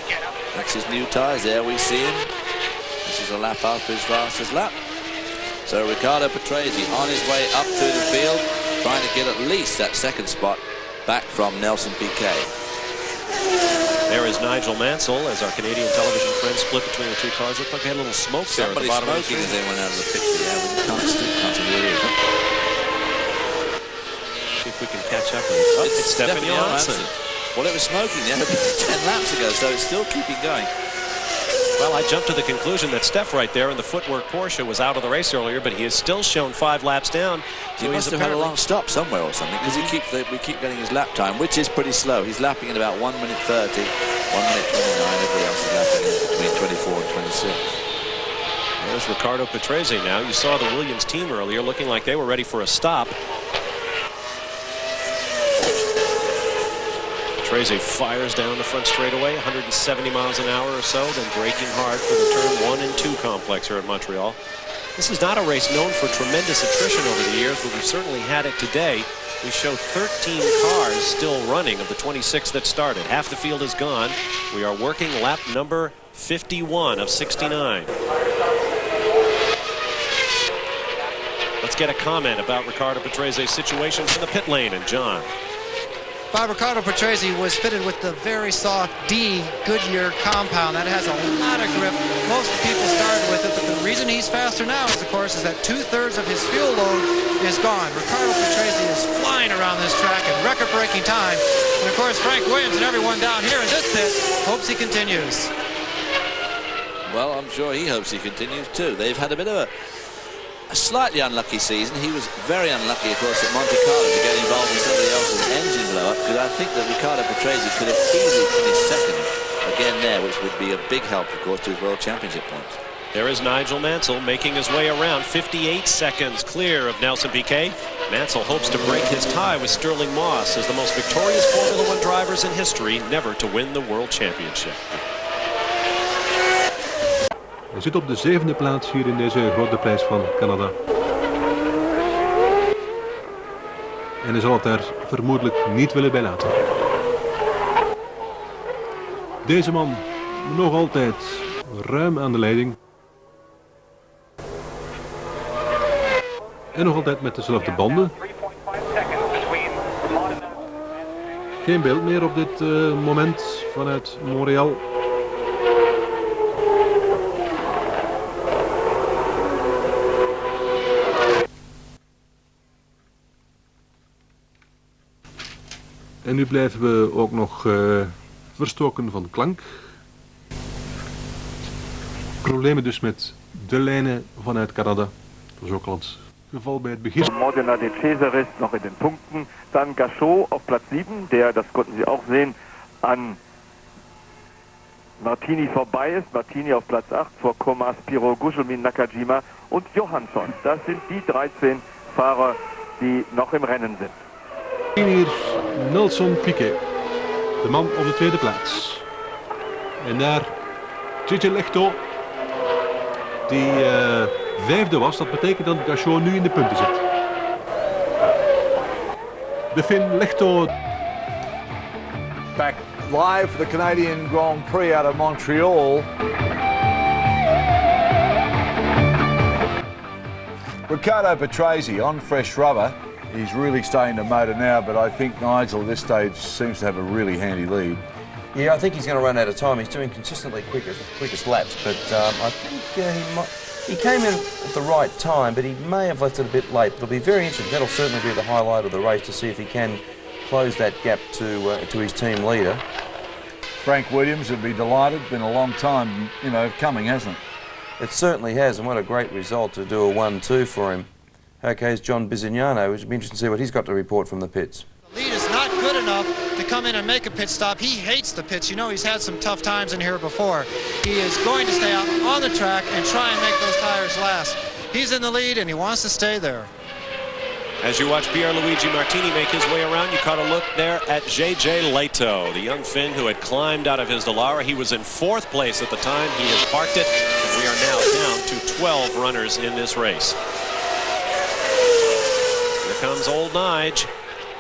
That's his new tyres. There we see him. This is a lap after his fastest lap. So Riccardo Patrese on his way up through the field, trying to get at least that 2nd spot back from Nelson Piquet.
There is Nigel Mansell as our Canadian television friends split between the 2 cars. Looked like they had a little smoke there at the bottom of the
smoking as they went out of the picture. Yeah, we can't see who it is.
See if we can catch up with it. Oh, it's Stefan Johansson.
Well, it was smoking the other 10 laps ago, so it's still keeping going.
Well, I jumped to the conclusion that Steph right there in the footwork Porsche was out of the race earlier, but he is still shown 5 laps down.
So he must have had a long stop somewhere or something, because we keep getting his lap time, which is pretty slow. He's lapping in about 1 minute 30, 1 minute 29. Everybody else is lapping in between 24 and 26.
There's Riccardo Patrese now. You saw the Williams team earlier looking like they were ready for a stop. Patrese fires down the front straightaway, 170 miles an hour or so, then braking hard for the turn 1 and 2 complex here at Montreal. This is not a race known for tremendous attrition over the years, but we've certainly had it today. We show 13 cars still running of the 26 that started. Half the field is gone. We are working lap number 51 of 69. Let's get a comment about Riccardo Patrese's situation from the pit lane. And John.
Bob, Riccardo Patrese was fitted with the very soft D Goodyear compound. That has a lot of grip. Most people started with it, but the reason he's faster now is, of course, is that 2/3 of his fuel load is gone. Riccardo Patrese is flying around this track in record-breaking time. And, of course, Frank Williams and everyone down here in this pit hopes he continues.
Well, I'm sure he hopes he continues, too. They've had a bit of a slightly unlucky season. He was very unlucky, of course, at Monte Carlo to get involved in somebody else's engine blow-up, because I think that Riccardo Patrese could have easily finished second again there, which would be a big help, of course, to his World Championship points.
There is Nigel Mansell making his way around, 58 seconds clear of Nelson Piquet. Mansell hopes to break his tie with Sterling Moss as the most victorious Formula One drivers in history never to win the World Championship.
Hij zit op de 7e plaats hier in deze grote prijs van Canada. En hij zal het daar vermoedelijk niet willen bij laten. Deze man nog altijd ruim aan de leiding. En nog altijd met dezelfde banden. Geen beeld meer op dit moment vanuit Montreal. En nu blijven we ook nog verstoken van klank. Problemen dus met de lijnen vanuit Canada. Dat was ook al het geval bij het begin.
Modena de Cesaris noch in den Punkten. Dann Gachot auf Platz 7, der, das konnten Sie auch sehen, an Martini vorbei ist. Martini auf Platz 8 vor Comas, Piro, Gugelmin, Nakajima und Johansson. Das sind die 13 Fahrer, die noch im Rennen sind.
Hier Nelson Piquet, de man op de tweede plaats. En daar Gigi Lechto, die vijfde was. Dat betekent dat Gachot nu in de punten zit. De Fin Lechto.
Back live for the Canadian Grand Prix out of Montreal. Riccardo Patrese on fresh rubber. He's really starting to motor now, but I think Nigel at this stage seems to have a really handy lead.
Yeah, I think he's going to run out of time. He's doing consistently quickest laps, but I think he came in at the right time, but he may have left it a bit late. It'll be very interesting. That'll certainly be the highlight of the race, to see if he can close that gap to his team leader.
Frank Williams would be delighted. Been a long time, you know, coming, hasn't it?
It certainly has, and what a great result to do a 1-2 for him. Okay, it's John Bizignano, which would be interesting to see what he's got to report from the pits.
The lead is not good enough to come in and make a pit stop. He hates the pits. You know, he's had some tough times in here before. He is going to stay out on the track and try and make those tires last. He's in the lead and he wants to stay there.
As you watch Pierluigi Martini make his way around, you caught a look there at JJ Lehto, the young Finn who had climbed out of his Dallara. He was in 4th place at the time. He has parked it, and we are now down to 12 runners in this race. Here comes old Nige.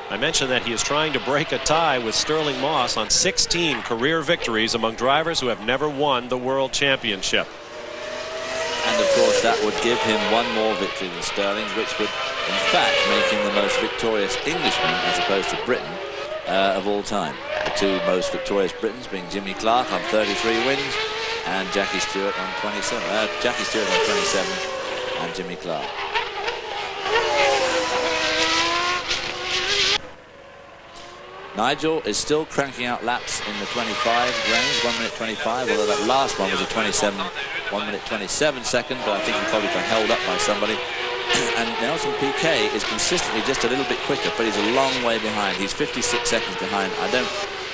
I mentioned that he is trying to break a tie with Sterling Moss on 16 career victories among drivers who have never won the World Championship.
And of course that would give him one more victory than Sterling's, which would in fact make him the most victorious Englishman, as opposed to Britain, of all time. The two most victorious Britons being Jimmy Clark on 33 wins and Jackie Stewart on 27. Jackie Stewart on 27 and Jimmy Clark. Nigel is still cranking out laps in the 25 range, 1 minute 25, although that last one was a 1 minute 27 second, but I think he probably got held up by somebody. And Nelson Piquet is consistently just a little bit quicker, but he's a long way behind. He's 56 seconds behind. I don't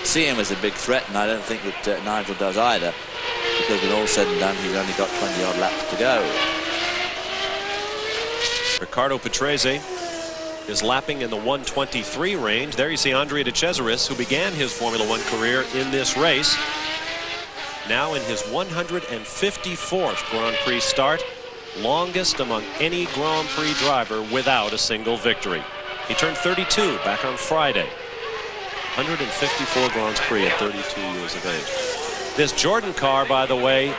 see him as a big threat, and I don't think that Nigel does either, because when all said and done, he's only got 20-odd laps to go.
Riccardo Patrese is lapping in the 1:23 range. There you see Andrea De Cesaris, who began his Formula One career in this race, now in his 154th Grand Prix start, longest among any Grand Prix driver without a single victory. He turned 32 back on Friday. 154 Grand Prix at 32 years of age. This Jordan car, by the way,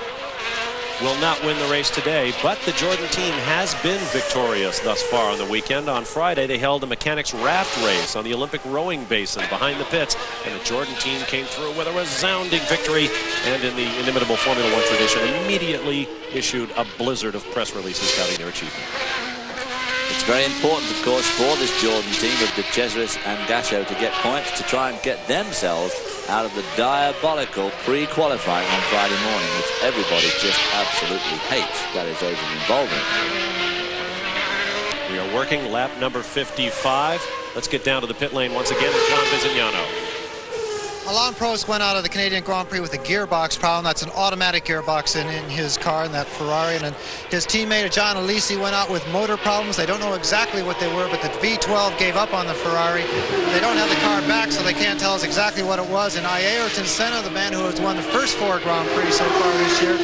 will not win the race today, but the Jordan team has been victorious thus far on the weekend. On Friday, they held a mechanics raft race on the Olympic rowing basin behind the pits, and the Jordan team came through with a resounding victory, and in the inimitable Formula One tradition, immediately issued a blizzard of press releases touting their achievement.
It's very important, of course, for this Jordan team of De Cesaris and Gasho to get points to try and get themselves out of the diabolical pre-qualifying on Friday morning, which everybody just absolutely hates. That is over involvement.
We are working lap number 55. Let's get down to the pit lane once again with John Visignano.
Alain Prost went out of the Canadian Grand Prix with a gearbox problem. That's an automatic gearbox in his car, in that Ferrari. And then his teammate, John Alesi, went out with motor problems. They don't know exactly what they were, but the V12 gave up on the Ferrari. They don't have the car back, so they can't tell us exactly what it was. And Ayrton Senna, the man who has won the first 4 Grand Prix so far this year,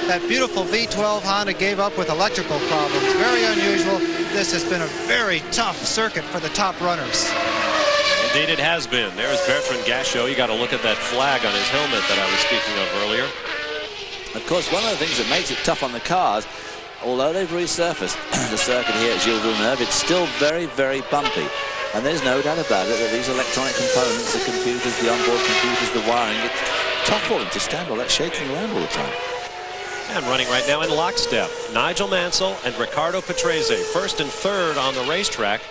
that beautiful V12 Honda gave up with electrical problems. Very unusual. This has been a very tough circuit for the top runners.
Indeed it has been. There's Bertrand Gachot. You got to look at that flag on his helmet that I was speaking of earlier.
Of course, one of the things that makes it tough on the cars, although they've resurfaced the circuit here at Gilles Villeneuve, it's still very, very bumpy. And there's no doubt about it that these electronic components, the computers, the onboard computers, the wiring, it's tough for them to stand all that shaking around all the time.
And running right now in lockstep, Nigel Mansell and Riccardo Patrese, first and third on the racetrack.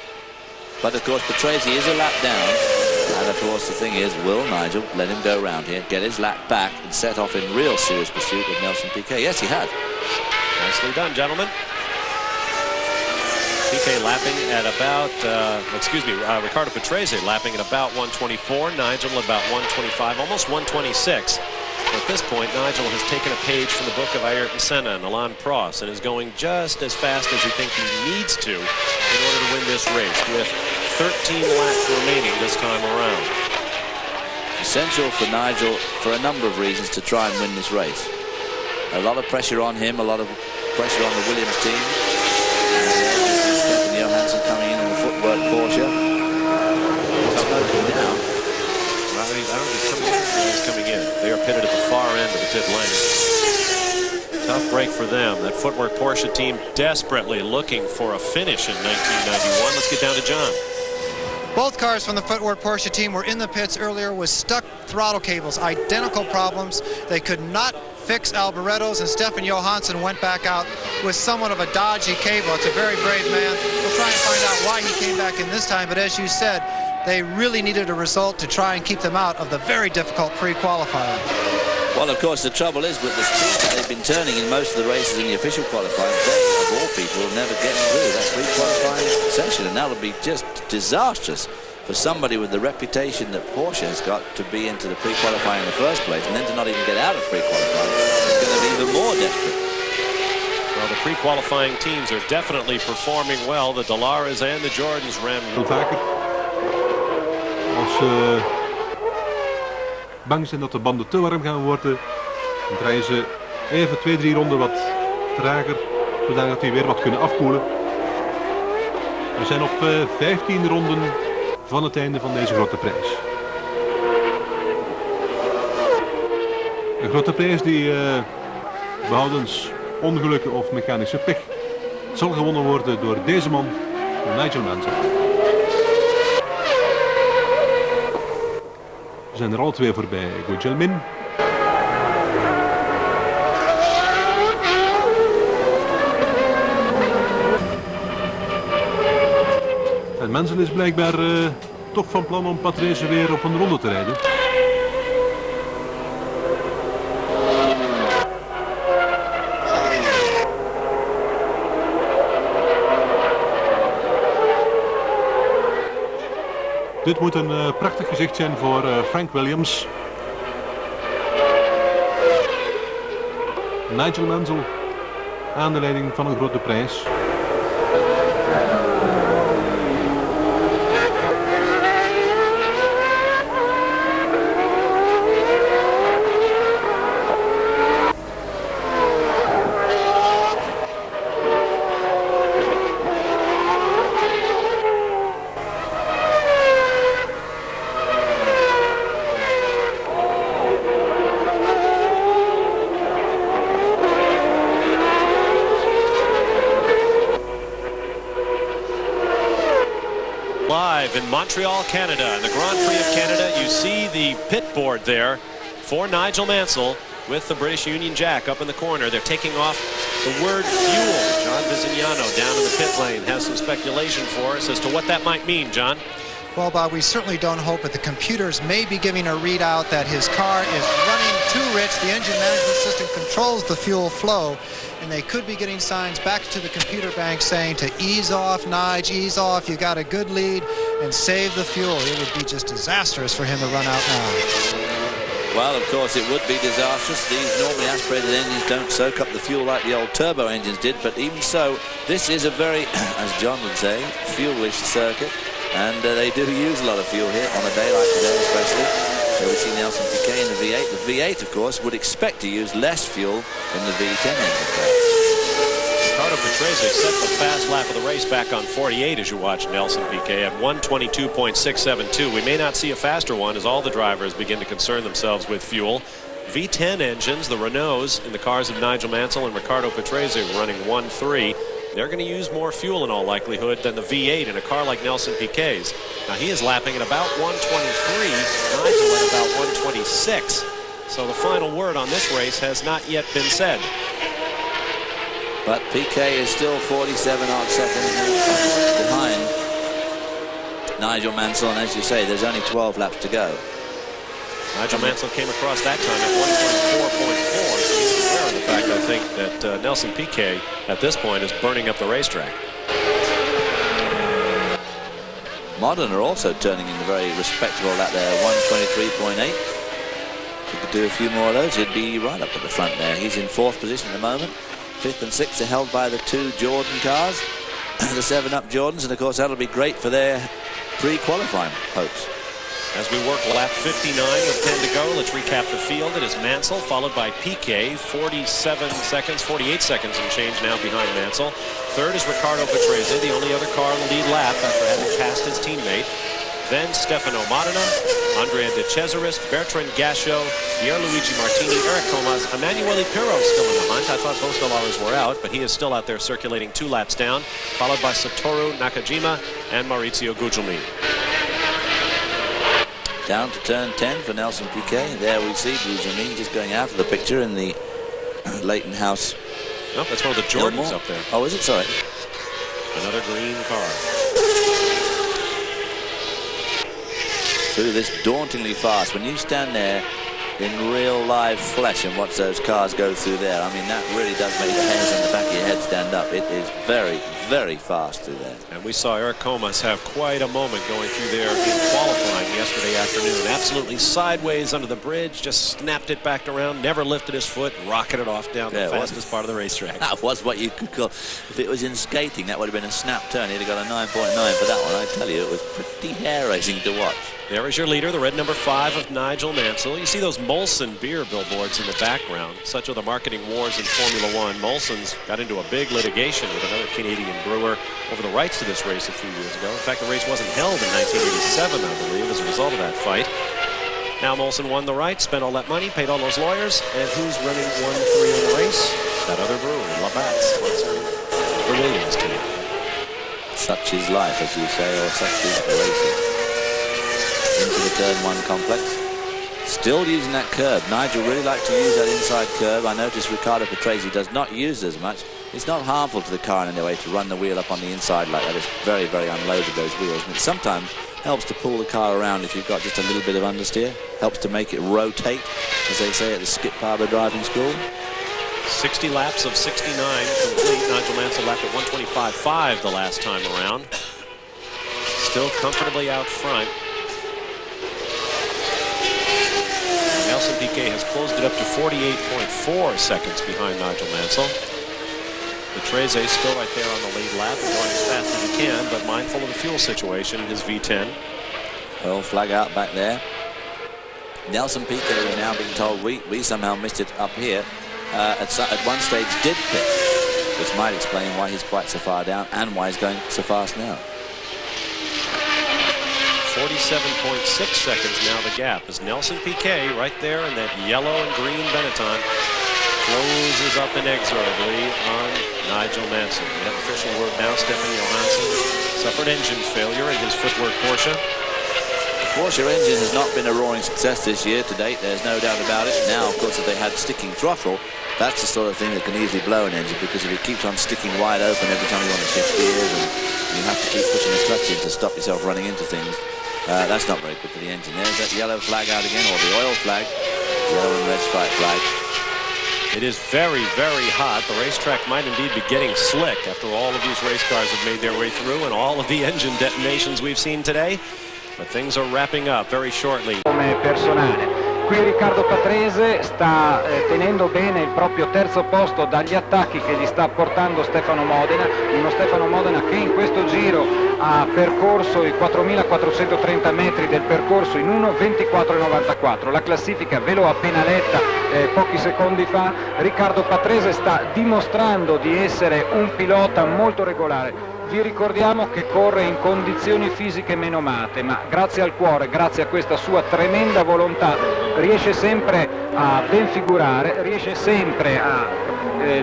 But of course, Patrese is a lap down. And of course, the thing is, will Nigel let him go around here, get his lap back, and set off in real serious pursuit with Nelson Piquet? Yes, he had.
Nicely done, gentlemen. Piquet lapping at about, Riccardo Patrese lapping at about 124, Nigel at about 125, almost 126. At this point, Nigel has taken a page from the book of Ayrton Senna and Alain Prost and is going just as fast as he thinks he needs to in order to win this race, with 13 laps remaining this time around.
Essential for Nigel, for a number of reasons, to try and win this race. A lot of pressure on him, a lot of pressure on the Williams team. And Stefan Johansson coming in the footwork Porsche. Smoking down.
Well, I don't think he's coming in. They are pitted at the far end of the pit lane. Tough break for them. That footwork Porsche team desperately looking for a finish in 1991. Let's get down to John.
Both cars from the footwork Porsche team were in the pits earlier with stuck throttle cables, identical problems. They could not fix Alboretto's, and Stefan Johansson went back out with somewhat of a dodgy cable. It's a very brave man. We'll try and find out why he came back in this time, but as you said, they really needed a result to try and keep them out of the very difficult pre-qualifying.
Well, of course, the trouble is with the speed that they've been turning in most of the races in the official qualifying, they, of all people, will never get through that pre-qualifying session, and that'll be just disastrous for somebody with the reputation that Porsche has got to be into the pre-qualifying in the first place, and then to not even get out of pre-qualifying. It's going to be even more desperate.
Well, the pre-qualifying teams are definitely performing well. The Dallara and the Jordans ran
vaker. Als ze bang zijn dat de banden te warm gaan worden, dan draaien ze even 2-3 ronden wat trager, zodat die weer wat kunnen afkoelen. We zijn op 15 ronden van het einde van deze grote prijs. Een grote prijs die behoudens ongelukken of mechanische pech zal gewonnen worden door deze man, Nigel Mansell. We zijn er alle twee voorbij. Gugelmin. En Mansell is blijkbaar toch van plan om Patrese weer op een ronde te rijden. Dit moet een prachtig gezicht zijn voor Frank Williams. Nigel Mansell aan de leiding van een grote prijs.
live in Montreal, Canada. In the Grand Prix of Canada, you see the pit board there for Nigel Mansell with the British Union Jack up in the corner. They're taking off the word fuel. John Visignano down in the pit lane has some speculation for us as to what that might mean, John.
Well, Bob, we certainly don't hope it. The computers may be giving a readout that his car is running too rich. The engine management system controls the fuel flow, and they could be getting signs back to the computer bank saying to ease off, Nige, ease off. You got a good lead, and save the fuel. It would be just disastrous for him to run out now.
Well, of course, it would be disastrous. These normally aspirated engines don't soak up the fuel like the old turbo engines did, but even so, this is a very, as John would say, fuel-rich circuit. And they do use a lot of fuel here on a day like today, especially. So we see Nelson Piquet in the V8. The V8, of course, would expect to use less fuel than the V10 engine.
Ricardo Patrese set the fast lap of the race back on 48 as you watch Nelson Piquet at 1:22.672. We may not see a faster one as all the drivers begin to concern themselves with fuel. V10 engines, the Renaults in the cars of Nigel Mansell and Ricardo Patrese running 1.3. They're going to use more fuel in all likelihood than the V8 in a car like Nelson Piquet's. Now he is lapping at about 1:23, Nigel at about 1:26. So the final word on this race has not yet been said.
But Piquet is still 47 odd seconds behind Nigel Mansell, and as you say, there's only 12 laps to go.
Nigel Mansell came across that time at 1:24.4, so he's aware of the fact, I think, that Nelson Piquet at this point is burning up the racetrack.
Modern are also turning in a very respectable lap there, 1:23.8. If he could do a few more of those, he'd be right up at the front there. He's in 4th position at the moment. 5th and 6th are held by the 2 Jordan cars, the 7-up Jordans, and of course that'll be great for their pre-qualifying hopes.
As we work lap 59 with 10 to go, let's recap the field. It is Mansell, followed by Piquet, 47 seconds, 48 seconds and change now behind Mansell. Third is Ricardo Patrese, the only other car in the lead lap after having passed his teammate. Then Stefano Modena, Andrea De Cesaris, Bertrand Gachot, Pierluigi Martini, Eric Comas, Emanuele Pirro still in the hunt. I thought both Stellaris were out, but he is still out there circulating 2 laps down, followed by Satoru Nakajima and Maurizio Gugelmin.
Down to turn 10 for Nelson Piquet. There we see Gugelmin just going out of the picture in the Leighton House.
No, that's one of the Jordans up there.
Oh, is it? Sorry.
Another green car.
Through this dauntingly fast. When you stand there in real live flesh and watch those cars go through there, I mean, that really does make the hairs on the back of your head stand up. It is very, very fast through there.
And we saw Eric Comas have quite a moment going through there in qualifying yesterday afternoon. Absolutely sideways under the bridge, just snapped it back around, never lifted his foot, rocketed off down the fastest part of the racetrack.
That was what you could call, if it was in skating, that would have been a snap turn. He'd have got a 9.9 for that one. I tell you, it was pretty hair-raising to watch.
There is your leader, the red number 5 of Nigel Mansell. You see those Molson beer billboards in the background. Such are the marketing wars in Formula One. Molson's got into a big litigation with another Canadian brewer over the rights to this race a few years ago. In fact, the race wasn't held in 1987, I believe, as a result of that fight. Now Molson won the rights, spent all that money, paid all those lawyers, and who's running 1-3 in the race? That other brewery, Labatt's, sponsoring the Williams team.
Such is life, as you say, or such is the racing. Into the turn 1 complex. Still using that curve. Nigel really liked to use that inside curve. I noticed Ricardo Patrese does not use it as much. It's not harmful to the car in any way to run the wheel up on the inside like that. It's very, very unloaded, those wheels. And it sometimes helps to pull the car around if you've got just a little bit of understeer. Helps to make it rotate, as they say at the Skip Barber driving school.
60 laps of 69 complete. Nigel Mansell lapped at 1:25.5 the last time around. Still comfortably out front. Nelson Piquet has closed it up to 48.4 seconds behind Nigel Mansell. Patrese still right there on the lead lap and going as fast as he can, but mindful of the fuel situation in his V10.
Well, flag out back there. Nelson Piquet is now being told we somehow missed it up here. At one stage did pit, which might explain why he's quite so far down and why he's going so fast now.
47.6 seconds now the gap is Nelson Piquet right there in that yellow and green Benetton. closes up inexorably on Nigel Mansell. We have official word now. Stefan Johansson suffered engine failure in his footwork Porsche.
The Porsche engine has not been a roaring success this year to date. There's no doubt about it. Now, of course, if they had sticking throttle, that's the sort of thing that can easily blow an engine, because if it keeps on sticking wide open every time you want to shift gears and you have to keep pushing the clutch in to stop yourself running into things, that's not very good for the engine. There's that yellow flag out again, or the oil flag, yellow and red stripe flag.
It is very, very hot. The racetrack might indeed be getting slick after all of these race cars have made their way through and all of the engine detonations we've seen today. But things are wrapping up very shortly.
Come personale. Qui Riccardo Patrese sta tenendo bene il proprio terzo posto dagli attacchi che gli sta portando Stefano Modena, uno Stefano Modena che in questo giro ha percorso i 4.430 metri del percorso in 1:24,94. La classifica ve l'ho appena letta pochi secondi fa. Riccardo Patrese sta dimostrando di essere un pilota molto regolare. Vi ricordiamo che corre in condizioni fisiche menomate, ma grazie al cuore, grazie a questa sua tremenda volontà, riesce sempre a ben figurare, riesce sempre a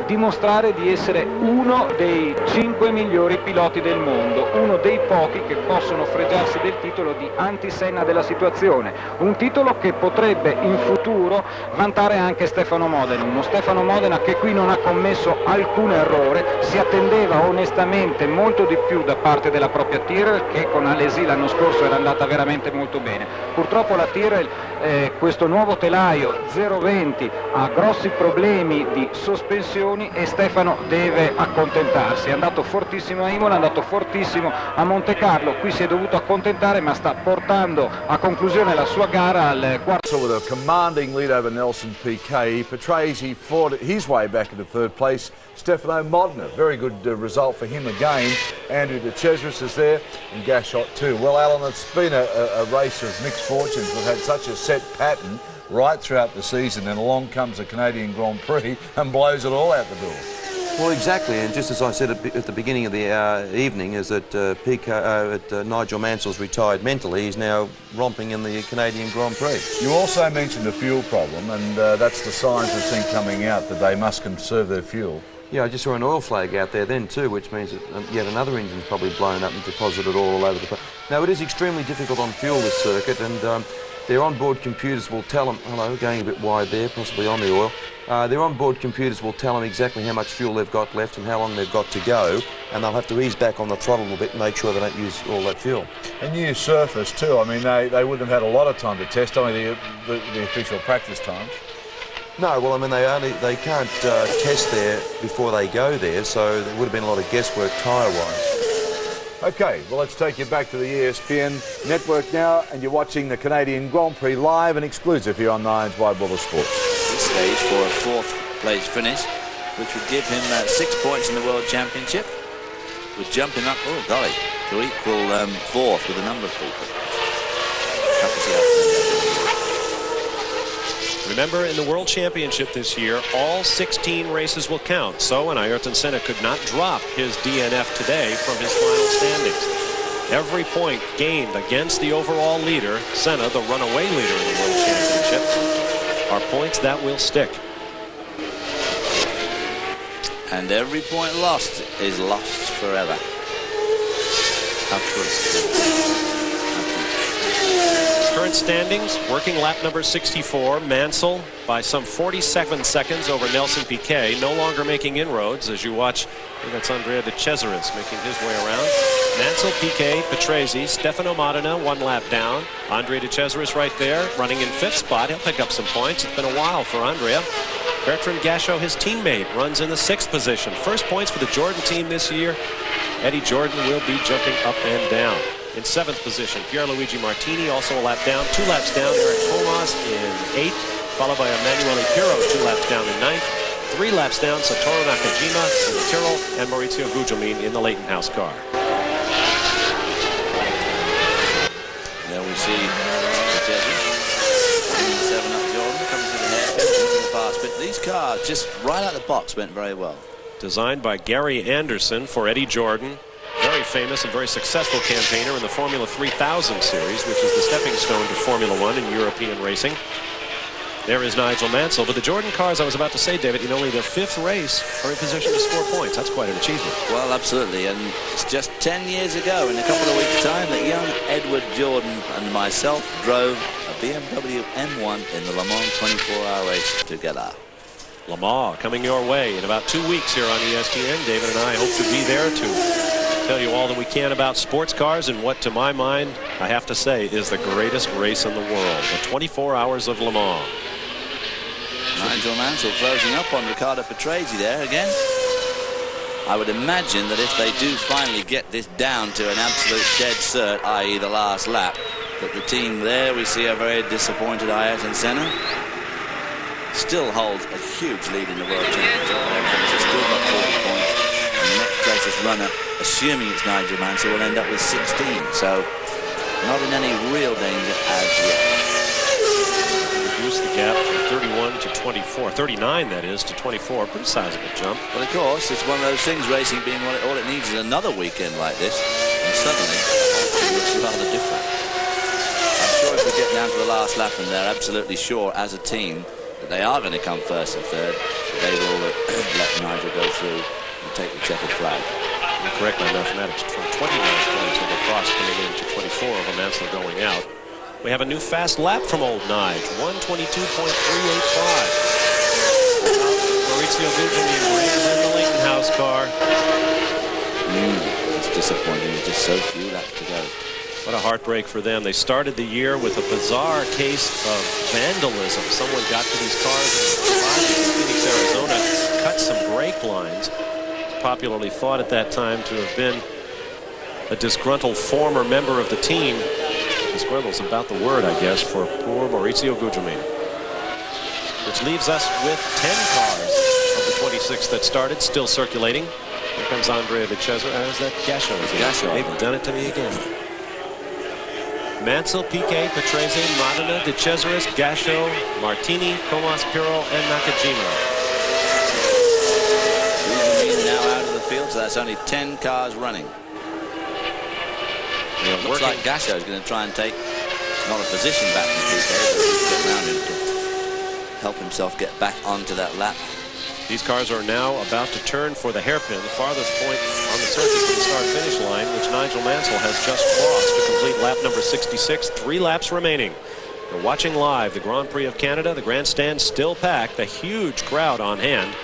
dimostrare di essere uno dei 5 migliori piloti del mondo, uno dei pochi che possono fregiarsi del titolo di antisenna della situazione, un titolo che potrebbe in futuro vantare anche Stefano Modena, uno Stefano Modena che qui non ha commesso alcun errore, si attendeva onestamente molto di più da parte della propria Tyrrell, che con Alesi l'anno scorso era andata veramente molto bene. Purtroppo la Tyrrell, questo nuovo telaio 020, ha grossi problemi di sospensioni e Stefano deve accontentarsi. È andato fortissimo a Imola, è andato fortissimo a Monte Carlo, qui si è dovuto accontentare, ma sta portando a conclusione la sua gara al quarto.
So with a commanding lead over Nelson Piquet, Patrese fought his way back into third place. Stefano Modena, very good result for him again. Andrew De Cesaris is there, and Gashot too. Well, Alan, it's been a race of mixed fortunes. We've had such a set pattern right throughout the season, and along comes the Canadian Grand Prix and blows it all out the door.
Well, exactly, and just as I said at the beginning of the evening, is that Nigel Mansell's retired mentally. He's now romping in the Canadian Grand Prix.
You also mentioned the fuel problem, and that's the signs we've seen coming out that they must conserve their fuel.
Yeah, I just saw an oil flag out there then too, which means that yet another engine's probably blown up and deposited all over the place. Now, it is extremely difficult on fuel, this circuit, and their onboard computers will tell them, hello, going a bit wide there, possibly on the oil. Their onboard computers will tell them exactly how much fuel they've got left and how long they've got to go, and they'll have to ease back on the throttle a little bit and make sure they don't use all that fuel.
A new surface too. I mean, they wouldn't have had a lot of time to test, only the official practice times.
No, well, I mean, they can't test there before they go there, so there would have been a lot of guesswork tyre-wise.
Okay, well, let's take you back to the ESPN network now, and you're watching the Canadian Grand Prix live and exclusive here on Nines Wide World of Sports.
This stage for a fourth place finish, which would give him 6 points in the World Championship, with jumping up, oh golly, to equal fourth with a number of people. Have to see how it turns out.
Remember, in the World Championship this year, all 16 races will count. So, and Ayrton Senna could not drop his DNF today from his final standings. Every point gained against the overall leader, Senna, the runaway leader in the World Championship, are points that will stick.
And every point lost is lost forever.
Current standings, working lap number 64, Mansell by some 47 seconds over Nelson Piquet, no longer making inroads as you watch. I think that's Andrea De Cesaris making his way around. Mansell, Piquet, Patrese, Stefano Modena 1 lap down. Andrea De Cesaris right there running in 5th spot. He'll pick up some points. It's been a while for Andrea. Bertrand Gachot, his teammate, runs in the 6th position. First points for the Jordan team this year. Eddie Jordan will be jumping up and down. In 7th position, Pierluigi Martini, also a lap down. 2 laps down, Eric Tomas in 8th, followed by Emanuele Pirro, 2 laps down in 9th. 3 laps down, Satoru Nakajima in the Tyrrell, and Maurizio Gugelmin in the Leighton House car.
There we see the Jesuit, 7 up Jordan, coming to the hairpin, into the fast bit. These cars, just right out the box, went very well.
Designed by Gary Anderson for Eddie Jordan. Very famous and very successful campaigner in the Formula 3000 series, which is the stepping stone to Formula 1 in European racing. There is Nigel Mansell. But the Jordan cars, I was about to say, David, in only their 5th race are in position to score points. That's quite an achievement.
Well, absolutely. And it's just 10 years ago, in a couple of weeks' time, that young Edward Jordan and myself drove a BMW M1 in the Le Mans 24-hour race together.
Le Mans coming your way in about 2 weeks here on ESPN. David and I hope to be there to tell you all that we can about sports cars and what, to my mind, I have to say, is the greatest race in the world. The 24 Hours of Le Mans.
Nigel Mansell closing up on Riccardo Patrese there again. I would imagine that if they do finally get this down to an absolute dead cert, i.e. the last lap, that the team there, we see a very disappointed Ayrton Senna, still holds a huge lead in the World Championship. He's still got 40 points. And the next closest runner, assuming it's Nigel Mansell, will end up with 16. So not in any real danger as yet.
Reduce the gap from 31 to 24. 39, that is, to 24. Pretty sizable jump.
But of course, it's one of those things, racing being all it needs is another weekend like this. And suddenly, it looks rather different. I'm sure if we get down to the last lap and they're absolutely sure as a team that they are going to come first and third, they will let Nigel go through and take the checkered flag.
You're correct my mathematics. From 29 points over Prost coming in to 24 over Mansell going out. We have a new fast lap from old Nige, 122.385. Maurizio Guglielmin brings in the Leighton House car.
It's disappointing. There's just so few laps to go.
What a heartbreak for them. They started the year with a bizarre case of vandalism. Someone got to these cars in Phoenix, Arizona, cut some brake lines. Popularly thought at that time to have been a disgruntled former member of the team. Disgruntled's about the word, I guess, for poor Maurizio Guglielmin. Which leaves us with 10 cars of the 26 that started, still circulating. Here comes Andrea De Cesare. How's that Gasho? They've done it to me again. Mansell, Piquet, Patrese, Modena, De Cesaris, Gasho, Martini, Comas, Pirro, and Nakajima.
Now out of the field, so that's only 10 cars running. Looks like Gasho is going to try and take not a position back from Piquet, but he's getting around him to help himself get back onto that lap.
These cars are now about to turn for the hairpin, the farthest point on the circuit to the start-finish line, which Nigel Mansell has just crossed to complete lap number 66. 3 laps remaining. You're watching live the Grand Prix of Canada. The grandstand still packed, a huge crowd on hand.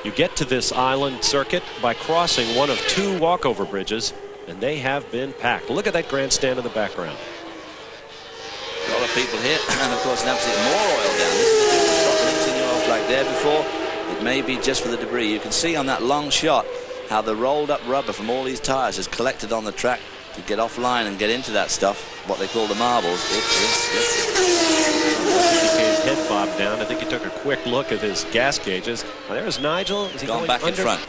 You get to this island circuit by crossing one of 2 walkover bridges, and they have been packed. Look at that grandstand in the background.
A lot of people here, and of course, an absolute more oil down. This is the difference. Not the oil flag there before. It may be just for the debris. You can see on that long shot how the rolled up rubber from all these tires is collected on the track to get offline and get into that stuff, what they call the marbles.
His head bobbed down. I think he took a quick look at his gas gauges. Now, there's Nigel. Is he
going back in front?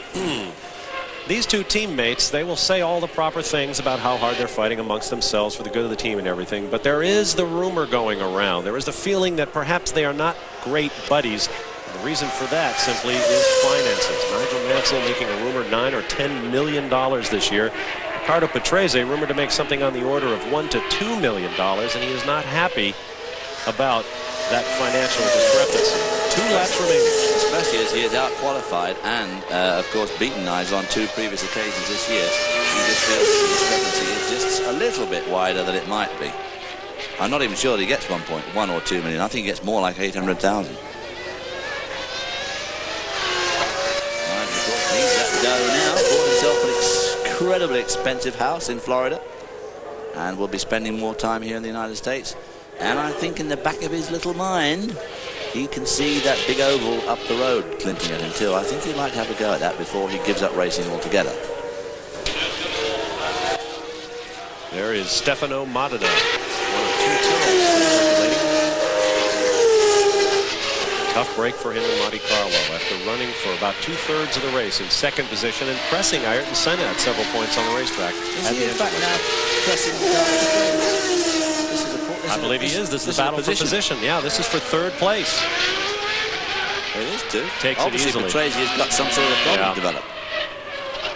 These 2 teammates, they will say all the proper things about how hard they're fighting amongst themselves for the good of the team and everything, but there is the rumor going around. There is the feeling that perhaps they are not great buddies. The reason for that simply is finances. Nigel Mansell making a rumored $9 or $10 million this year. Riccardo Patrese rumored to make something on the order of $1 to $2 million, and he is not happy about that financial discrepancy. 2 laps remaining.
Especially as he is out-qualified and, of course, beaten Nigel on 2 previous occasions this year. He just feels the discrepancy is just a little bit wider than it might be. I'm not even sure that he gets 1.1 or 2 million. I think he gets more like 800,000. Now bought himself an incredibly expensive house in Florida and will be spending more time here in the United States. And I think in the back of his little mind he can see that big oval up the road glinting at him too. I think he'd like to have a go at that before he gives up racing altogether.
There is Stefano Modena, one of 2 circulating. Tough break for him in Monte Carlo after running for about 2/3 of the race in 2nd position and pressing Ayrton Senna at several points on the racetrack.
Is he in fact now pressing
I believe he is. This is a battle for position. Yeah, this is for 3rd place.
It is too.
Takes
Obviously,
it easily.
Patrese has got some sort of problem developed.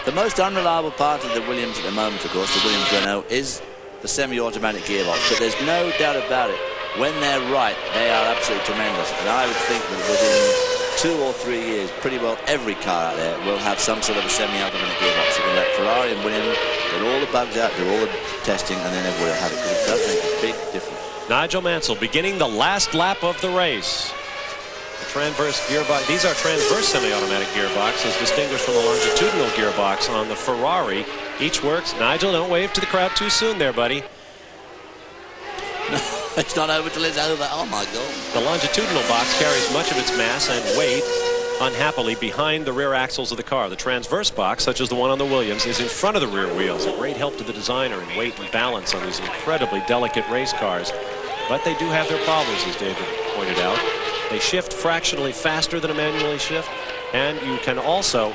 The most unreliable part of the Williams at the moment, of course, the Williams Renault, is the semi-automatic gearbox. But there's no doubt about it. when they're right, they are absolutely tremendous. And I would think that within 2 or 3 years, pretty well every car out there will have some sort of a semi-automatic gearbox. You can let Ferrari and Williams get all the bugs out, do all the testing, and then everybody will have it, because it does make a big difference.
Nigel Mansell beginning the last lap of the race. The transverse gearbox, these are transverse semi-automatic gearboxes, distinguished from the longitudinal gearbox on the Ferrari. Each works. Nigel, don't wave to the crowd too soon there, buddy.
It's not over till it's over. Oh my God.
The longitudinal box carries much of its mass and weight unhappily behind the rear axles of the car. The transverse box, such as the one on the Williams, is in front of the rear wheels. A great help to the designer in weight and balance on these incredibly delicate race cars. But they do have their problems, as David pointed out. They shift fractionally faster than a manually shift, and you can also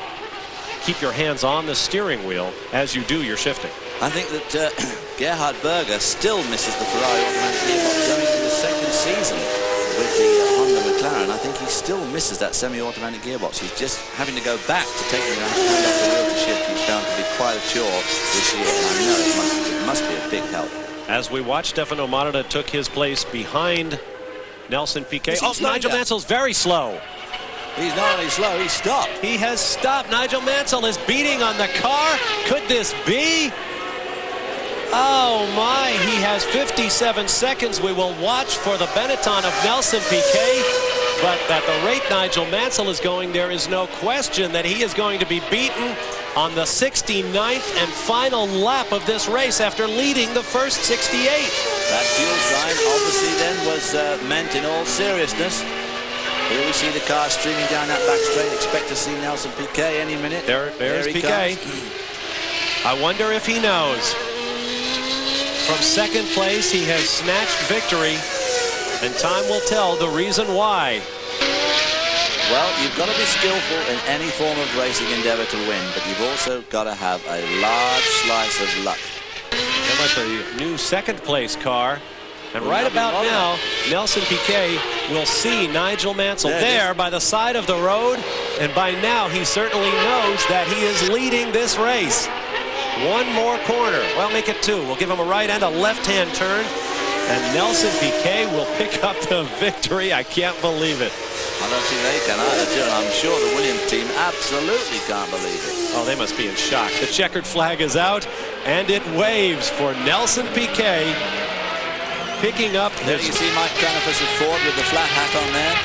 keep your hands on the steering wheel as you do your shifting.
I think that Gerhard Berger still misses the Ferrari automatic gearbox going into the second season with the Honda McLaren. I think he still misses that semi-automatic gearbox. He's just having to go back to taking the hand off the wheel to shift. He's found to be quite a chore this year, and I know it must be a big help.
As we watch, Stefano Marotta took his place behind Nelson Piquet. Oh, Nigel Mansell's very slow.
He's not only slow, he's stopped.
He has stopped. Nigel Mansell is beating on the car. Could this be? Oh my, he has 57 seconds. We will watch for the Benetton of Nelson Piquet. But at the rate Nigel Mansell is going, there is no question that he is going to be beaten on the 69th and final lap of this race after leading the first 68.
That fuel sign obviously then was meant in all seriousness. Here we see the car streaming down that back straight. Expect to see Nelson Piquet any minute.
There's Piquet. I wonder if he knows. From second place, he has snatched victory, and time will tell the reason why.
Well, you've got to be skillful in any form of racing endeavor to win, but you've also got to have a large slice of luck.
How about the new second place car? And right about now, Nelson Piquet will see Nigel Mansell there by the side of the road, and by now he certainly knows that he is leading this race. One more corner. Well, make it two. We'll give him a right and a left-hand turn, and Nelson Piquet will pick up the victory. I can't believe it.
I don't think they can either, too. I'm sure the Williams team absolutely can't believe it.
Oh, they must be in shock. The checkered flag is out, and it waves for Nelson Piquet, picking up his...
There you see Mike Cranafus of Ford with the flat hat on there.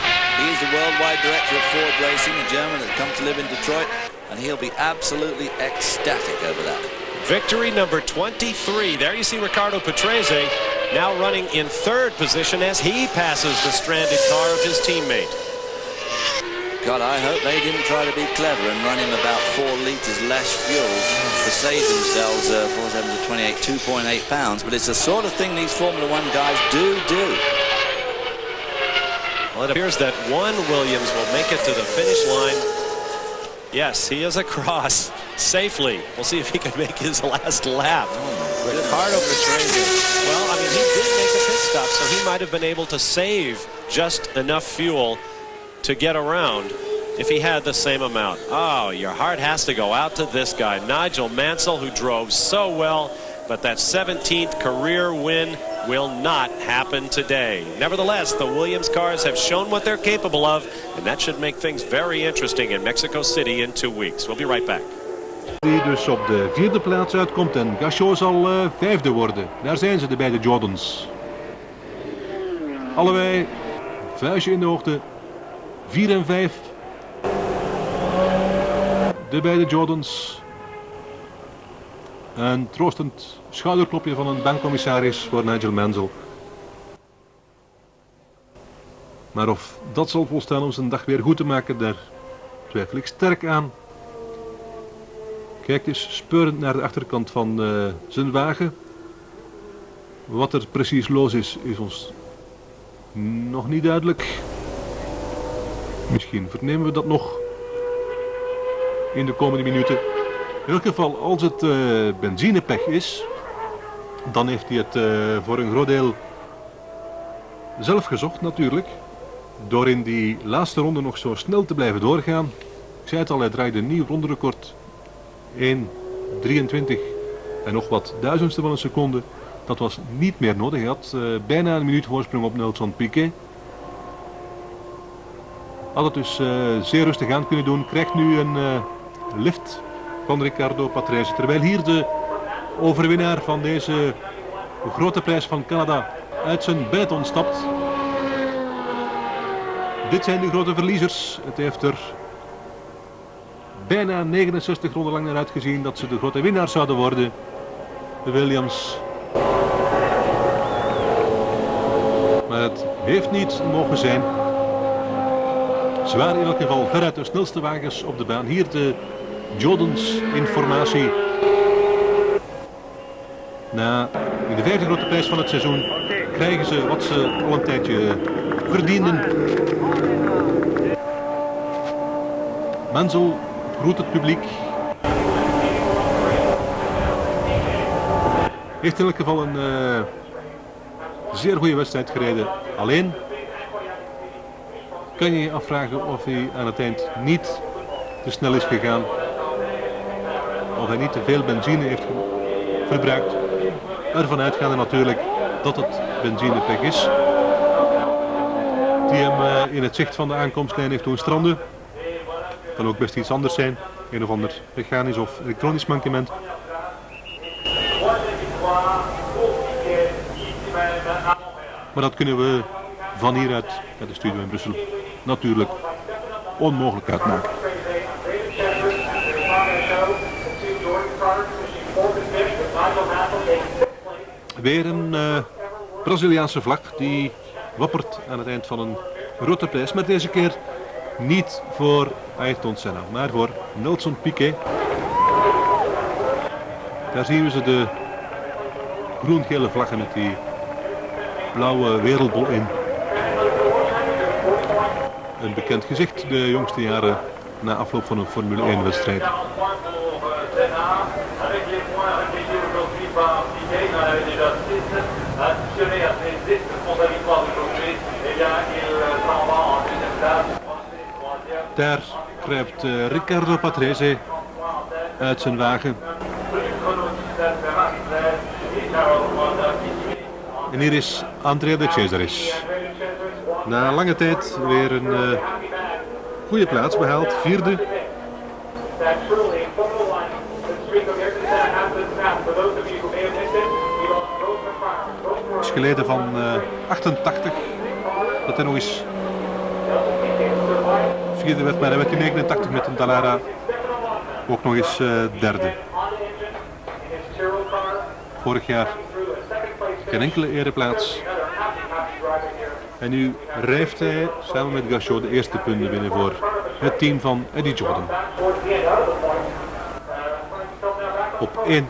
He's the worldwide director of Ford Racing, a German that's come to live in Detroit, and he'll be absolutely ecstatic over that.
Victory number 23. There you see Riccardo Patrese now running in third position as he passes the stranded car of his teammate.
God, I hope they didn't try to be clever and run him about 4 litres less fuel to save themselves 4/7 to 28, 2.8 pounds. But it's the sort of thing these Formula One guys do.
Well, it appears that one Williams will make it to the finish line. Yes, he is across safely. We'll see if he can make his last lap. Riccardo Patrese. Well, I mean, he did make a pit stop, so he might have been able to save just enough fuel to get around if he had the same amount. Oh, your heart has to go out to this guy, Nigel Mansell, who drove so well, but that 17th career win will not happen today. Nevertheless, the Williams cars have shown what they're capable of, and that should make things very interesting in Mexico City in 2 weeks. We'll be right back.
Die dus op de 4e plaats uitkomt en Gachot zal 5e worden. Daar zijn ze, de beide Jordans. Allebei vuistje in de hoogte. 4 en 5. De beide Jordans. Een troostend schouderklopje van een bankcommissaris voor Nigel Mansell. Maar of dat zal volstaan om zijn dag weer goed te maken, daar twijfel ik sterk aan. Kijkt eens speurend naar de achterkant van zijn wagen. Wat er precies los is, is ons nog niet duidelijk. Misschien vernemen we dat nog in de komende minuten. In elk geval, als het benzinepech is, dan heeft hij het voor een groot deel zelf gezocht natuurlijk. Door in die laatste ronde nog zo snel te blijven doorgaan. Ik zei het al, hij draaide een nieuw ronderecord. 1:23 en nog wat duizendste van een seconde. Dat was niet meer nodig. Hij had bijna een minuut voorsprong op Nelson Piquet. Had het dus zeer rustig aan kunnen doen. Krijgt nu een lift van Riccardo Patrese. Terwijl hier de overwinnaar van deze grote prijs van Canada uit zijn peloton stapt. Dit zijn de grote verliezers. Het heeft er bijna 69 ronden lang naar uitgezien dat ze de grote winnaars zouden worden. De Williams. Maar het heeft niet mogen zijn. Ze waren in elk geval veruit de snelste wagens op de baan. Hier de Jordans informatie. In de vijfde grote prijs van het seizoen krijgen ze wat ze al een tijdje verdienden. Mansell groet het publiek. Heeft in elk geval een zeer goede wedstrijd gereden. Alleen kan je je afvragen of hij aan het eind niet te snel is gegaan. Of hij niet te veel benzine heeft verbruikt. Ervan uitgaande natuurlijk dat het benzinepech is. Die hem in het zicht van de aankomstlijn heeft doen stranden. Kan ook best iets anders zijn. Een of ander mechanisch of elektronisch mankement. Maar dat kunnen we van hieruit, uit de studio in Brussel, natuurlijk onmogelijk uitmaken. Weer een Braziliaanse vlag die wappert aan het eind van een grote prijs. Maar deze keer niet voor Ayrton Senna, maar voor Nelson Piquet. Daar zien we ze de groen-gele vlaggen met die blauwe wereldbol in. Een bekend gezicht de jongste jaren na afloop van een Formule 1 wedstrijd. Daar kruipt Riccardo Patrese uit zijn wagen. En hier is Andrea de Cesaris. Na lange tijd weer een goede plaats behaald, vierde. Het is geleden van 88 dat hij nog eens vierde werd, maar hij werd in 89 met een Dallara ook nog eens derde. Vorig jaar geen enkele ereplaats. En nu rijft hij samen met Gachot de eerste punten binnen voor het team van Eddie Jordan. Op 1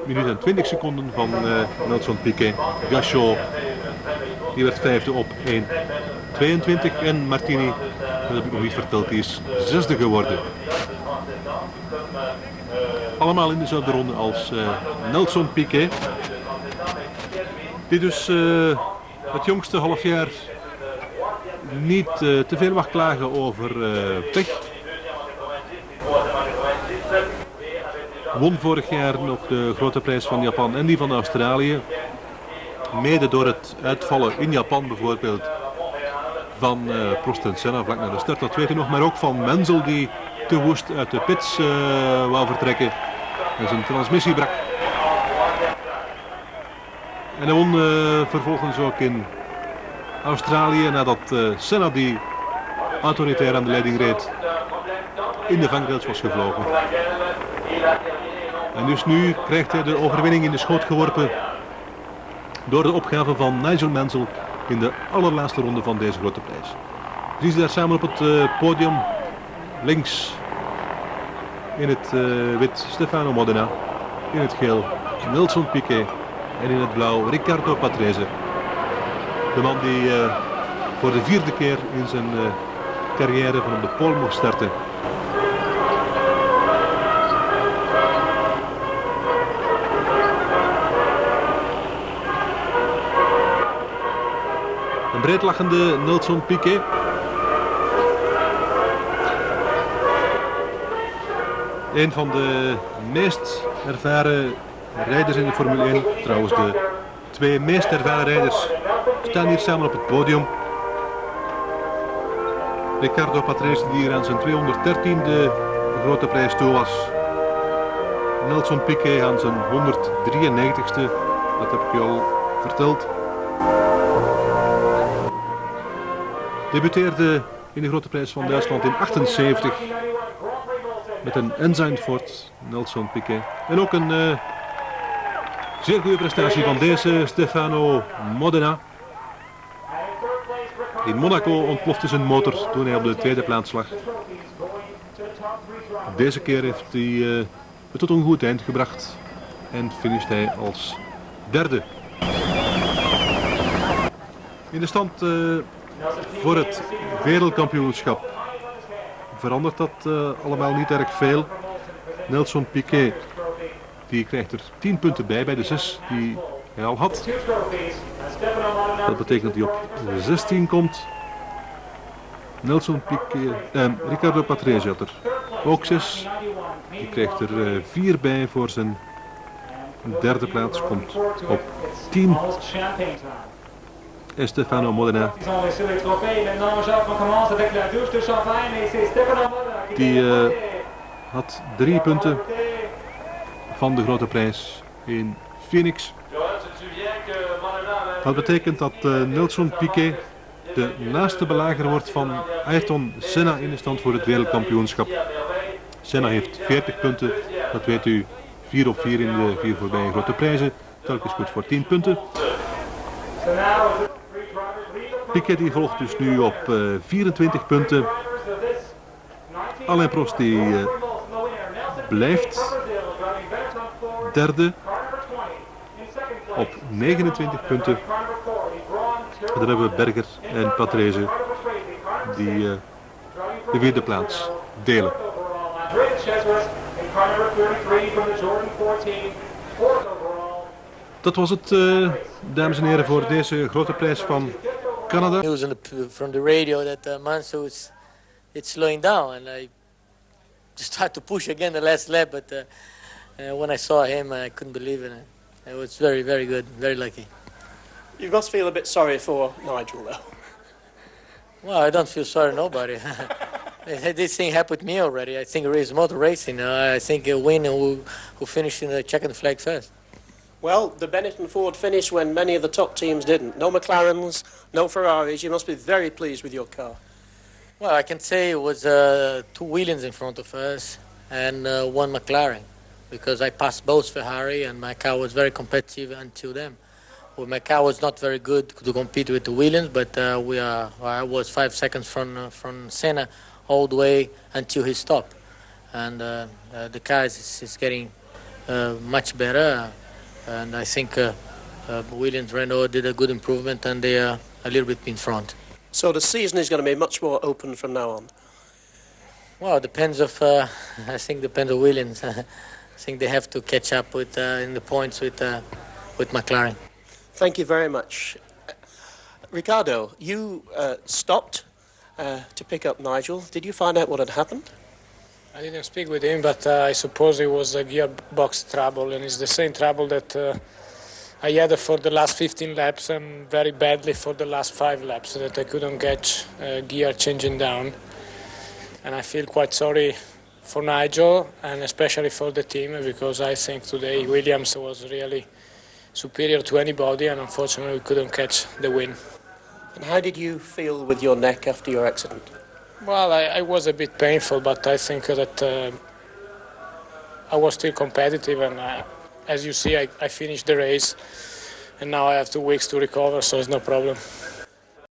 minuut en 20 seconden van Nelson Piquet. Gachot, die werd vijfde op 1:22 en Martini, dat heb ik nog niet verteld, die is zesde geworden. Allemaal in dezelfde ronde als Nelson Piquet. Die dus het jongste halfjaar niet te veel mag klagen over pech. Won vorig jaar nog de grote prijs van Japan en die van Australië. Mede door het uitvallen in Japan bijvoorbeeld van Prost en Senna vlak na de start, dat weet u nog. Maar ook van Mansell die te woest uit de pits wou vertrekken en zijn transmissie brak. En hij won vervolgens ook in Australië nadat Senna, die autoritair aan de leiding reed, in de vangrails was gevlogen. En dus nu krijgt hij de overwinning in de schoot geworpen door de opgave van Nigel Mansell in de allerlaatste ronde van deze grote prijs. Zien ze daar samen op het podium, links in het wit Stefano Modena, in het geel Nelson Piquet en in het blauw Riccardo Patrese. De man die voor de vierde keer in zijn carrière van op de pole mocht starten. Een breedlachende Nelson Piquet. Een van de meest ervaren rijders in de Formule 1. Trouwens, de 2 meest ervaren rijders staan hier samen op het podium. Riccardo Patrese, die hier aan zijn 213e grote prijs toe was. Nelson Piquet aan zijn 193e, dat heb ik je al verteld. Debuteerde in de grote prijs van Duitsland in 78 met een Ensign Ford, Nelson Piquet. En ook een zeer goede prestatie van deze Stefano Modena. In Monaco ontplofte zijn motor toen hij op de tweede plaats lag. Deze keer heeft hij het tot een goed eind gebracht en finisht hij als derde. In de stand voor het wereldkampioenschap verandert dat allemaal niet erg veel. Nelson Piquet die krijgt er 10 punten bij de 6 die hij al had. Dat betekent dat hij op 16 komt. Nelson Piquet, Riccardo Patrese had er ook 6. Die krijgt er 4 bij voor zijn derde plaats. Komt op 10. En Stefano Modena. Die had 3 punten van de grote prijs in Phoenix. Dat betekent dat Nelson Piquet de naaste belager wordt van Ayrton Senna in de stand voor het wereldkampioenschap. Senna heeft 40 punten, dat weet u, 4 op 4 in de 4 voorbije grote prijzen. Telkens goed voor 10 punten. Piquet die volgt dus nu op 24 punten. Alain Prost die blijft derde op 29 punten. En dan hebben we Berger en Patrese die de vierde plaats delen. Dat was het, dames en heren, voor deze grote prijs van Canada.
News from the radio that Mansell it's slowing down, and I just tried to push again the last lap, but when I saw him, I couldn't believe it. It was very, very good, very lucky.
You must feel a bit sorry for Nigel, though.
Well, I don't feel sorry for nobody. This thing happened with me already. I think it's motor racing. I think a winner who finished in the checkered flag first.
Well, the Benetton Ford finished when many of the top teams didn't. No McLarens, no Ferraris. You must be very pleased with your car.
Well, I can say it was 2 Williams in front of us and 1 McLaren, because I passed both Ferrari and my car was very competitive until then. Well, my car was not very good to compete with the Williams, but I was 5 seconds from Senna all the way until he stopped. And the car is getting much better. And I think Williams Renault did a good improvement, and they are a little bit in front.
So the season is going to be much more open from now on?
Well, it depends of, I think depends on Williams. I think they have to catch up with in the points with McLaren.
Thank you very much. Riccardo, you stopped to pick up Nigel. Did you find out what had happened?
I didn't speak with him, but I suppose it was a gearbox trouble, and it's the same trouble that I had for the last 15 laps and very badly for the last 5 laps, that I couldn't get gear changing down. And I feel quite sorry for Nigel and especially for the team, because I think today Williams was really superior to anybody, and unfortunately we couldn't catch the win.
And how did you feel with your neck after your accident?
Well, I was a bit painful, but I think that I was still competitive, and as you see, I finished the race, and now I have 2 weeks to recover, so it's no problem.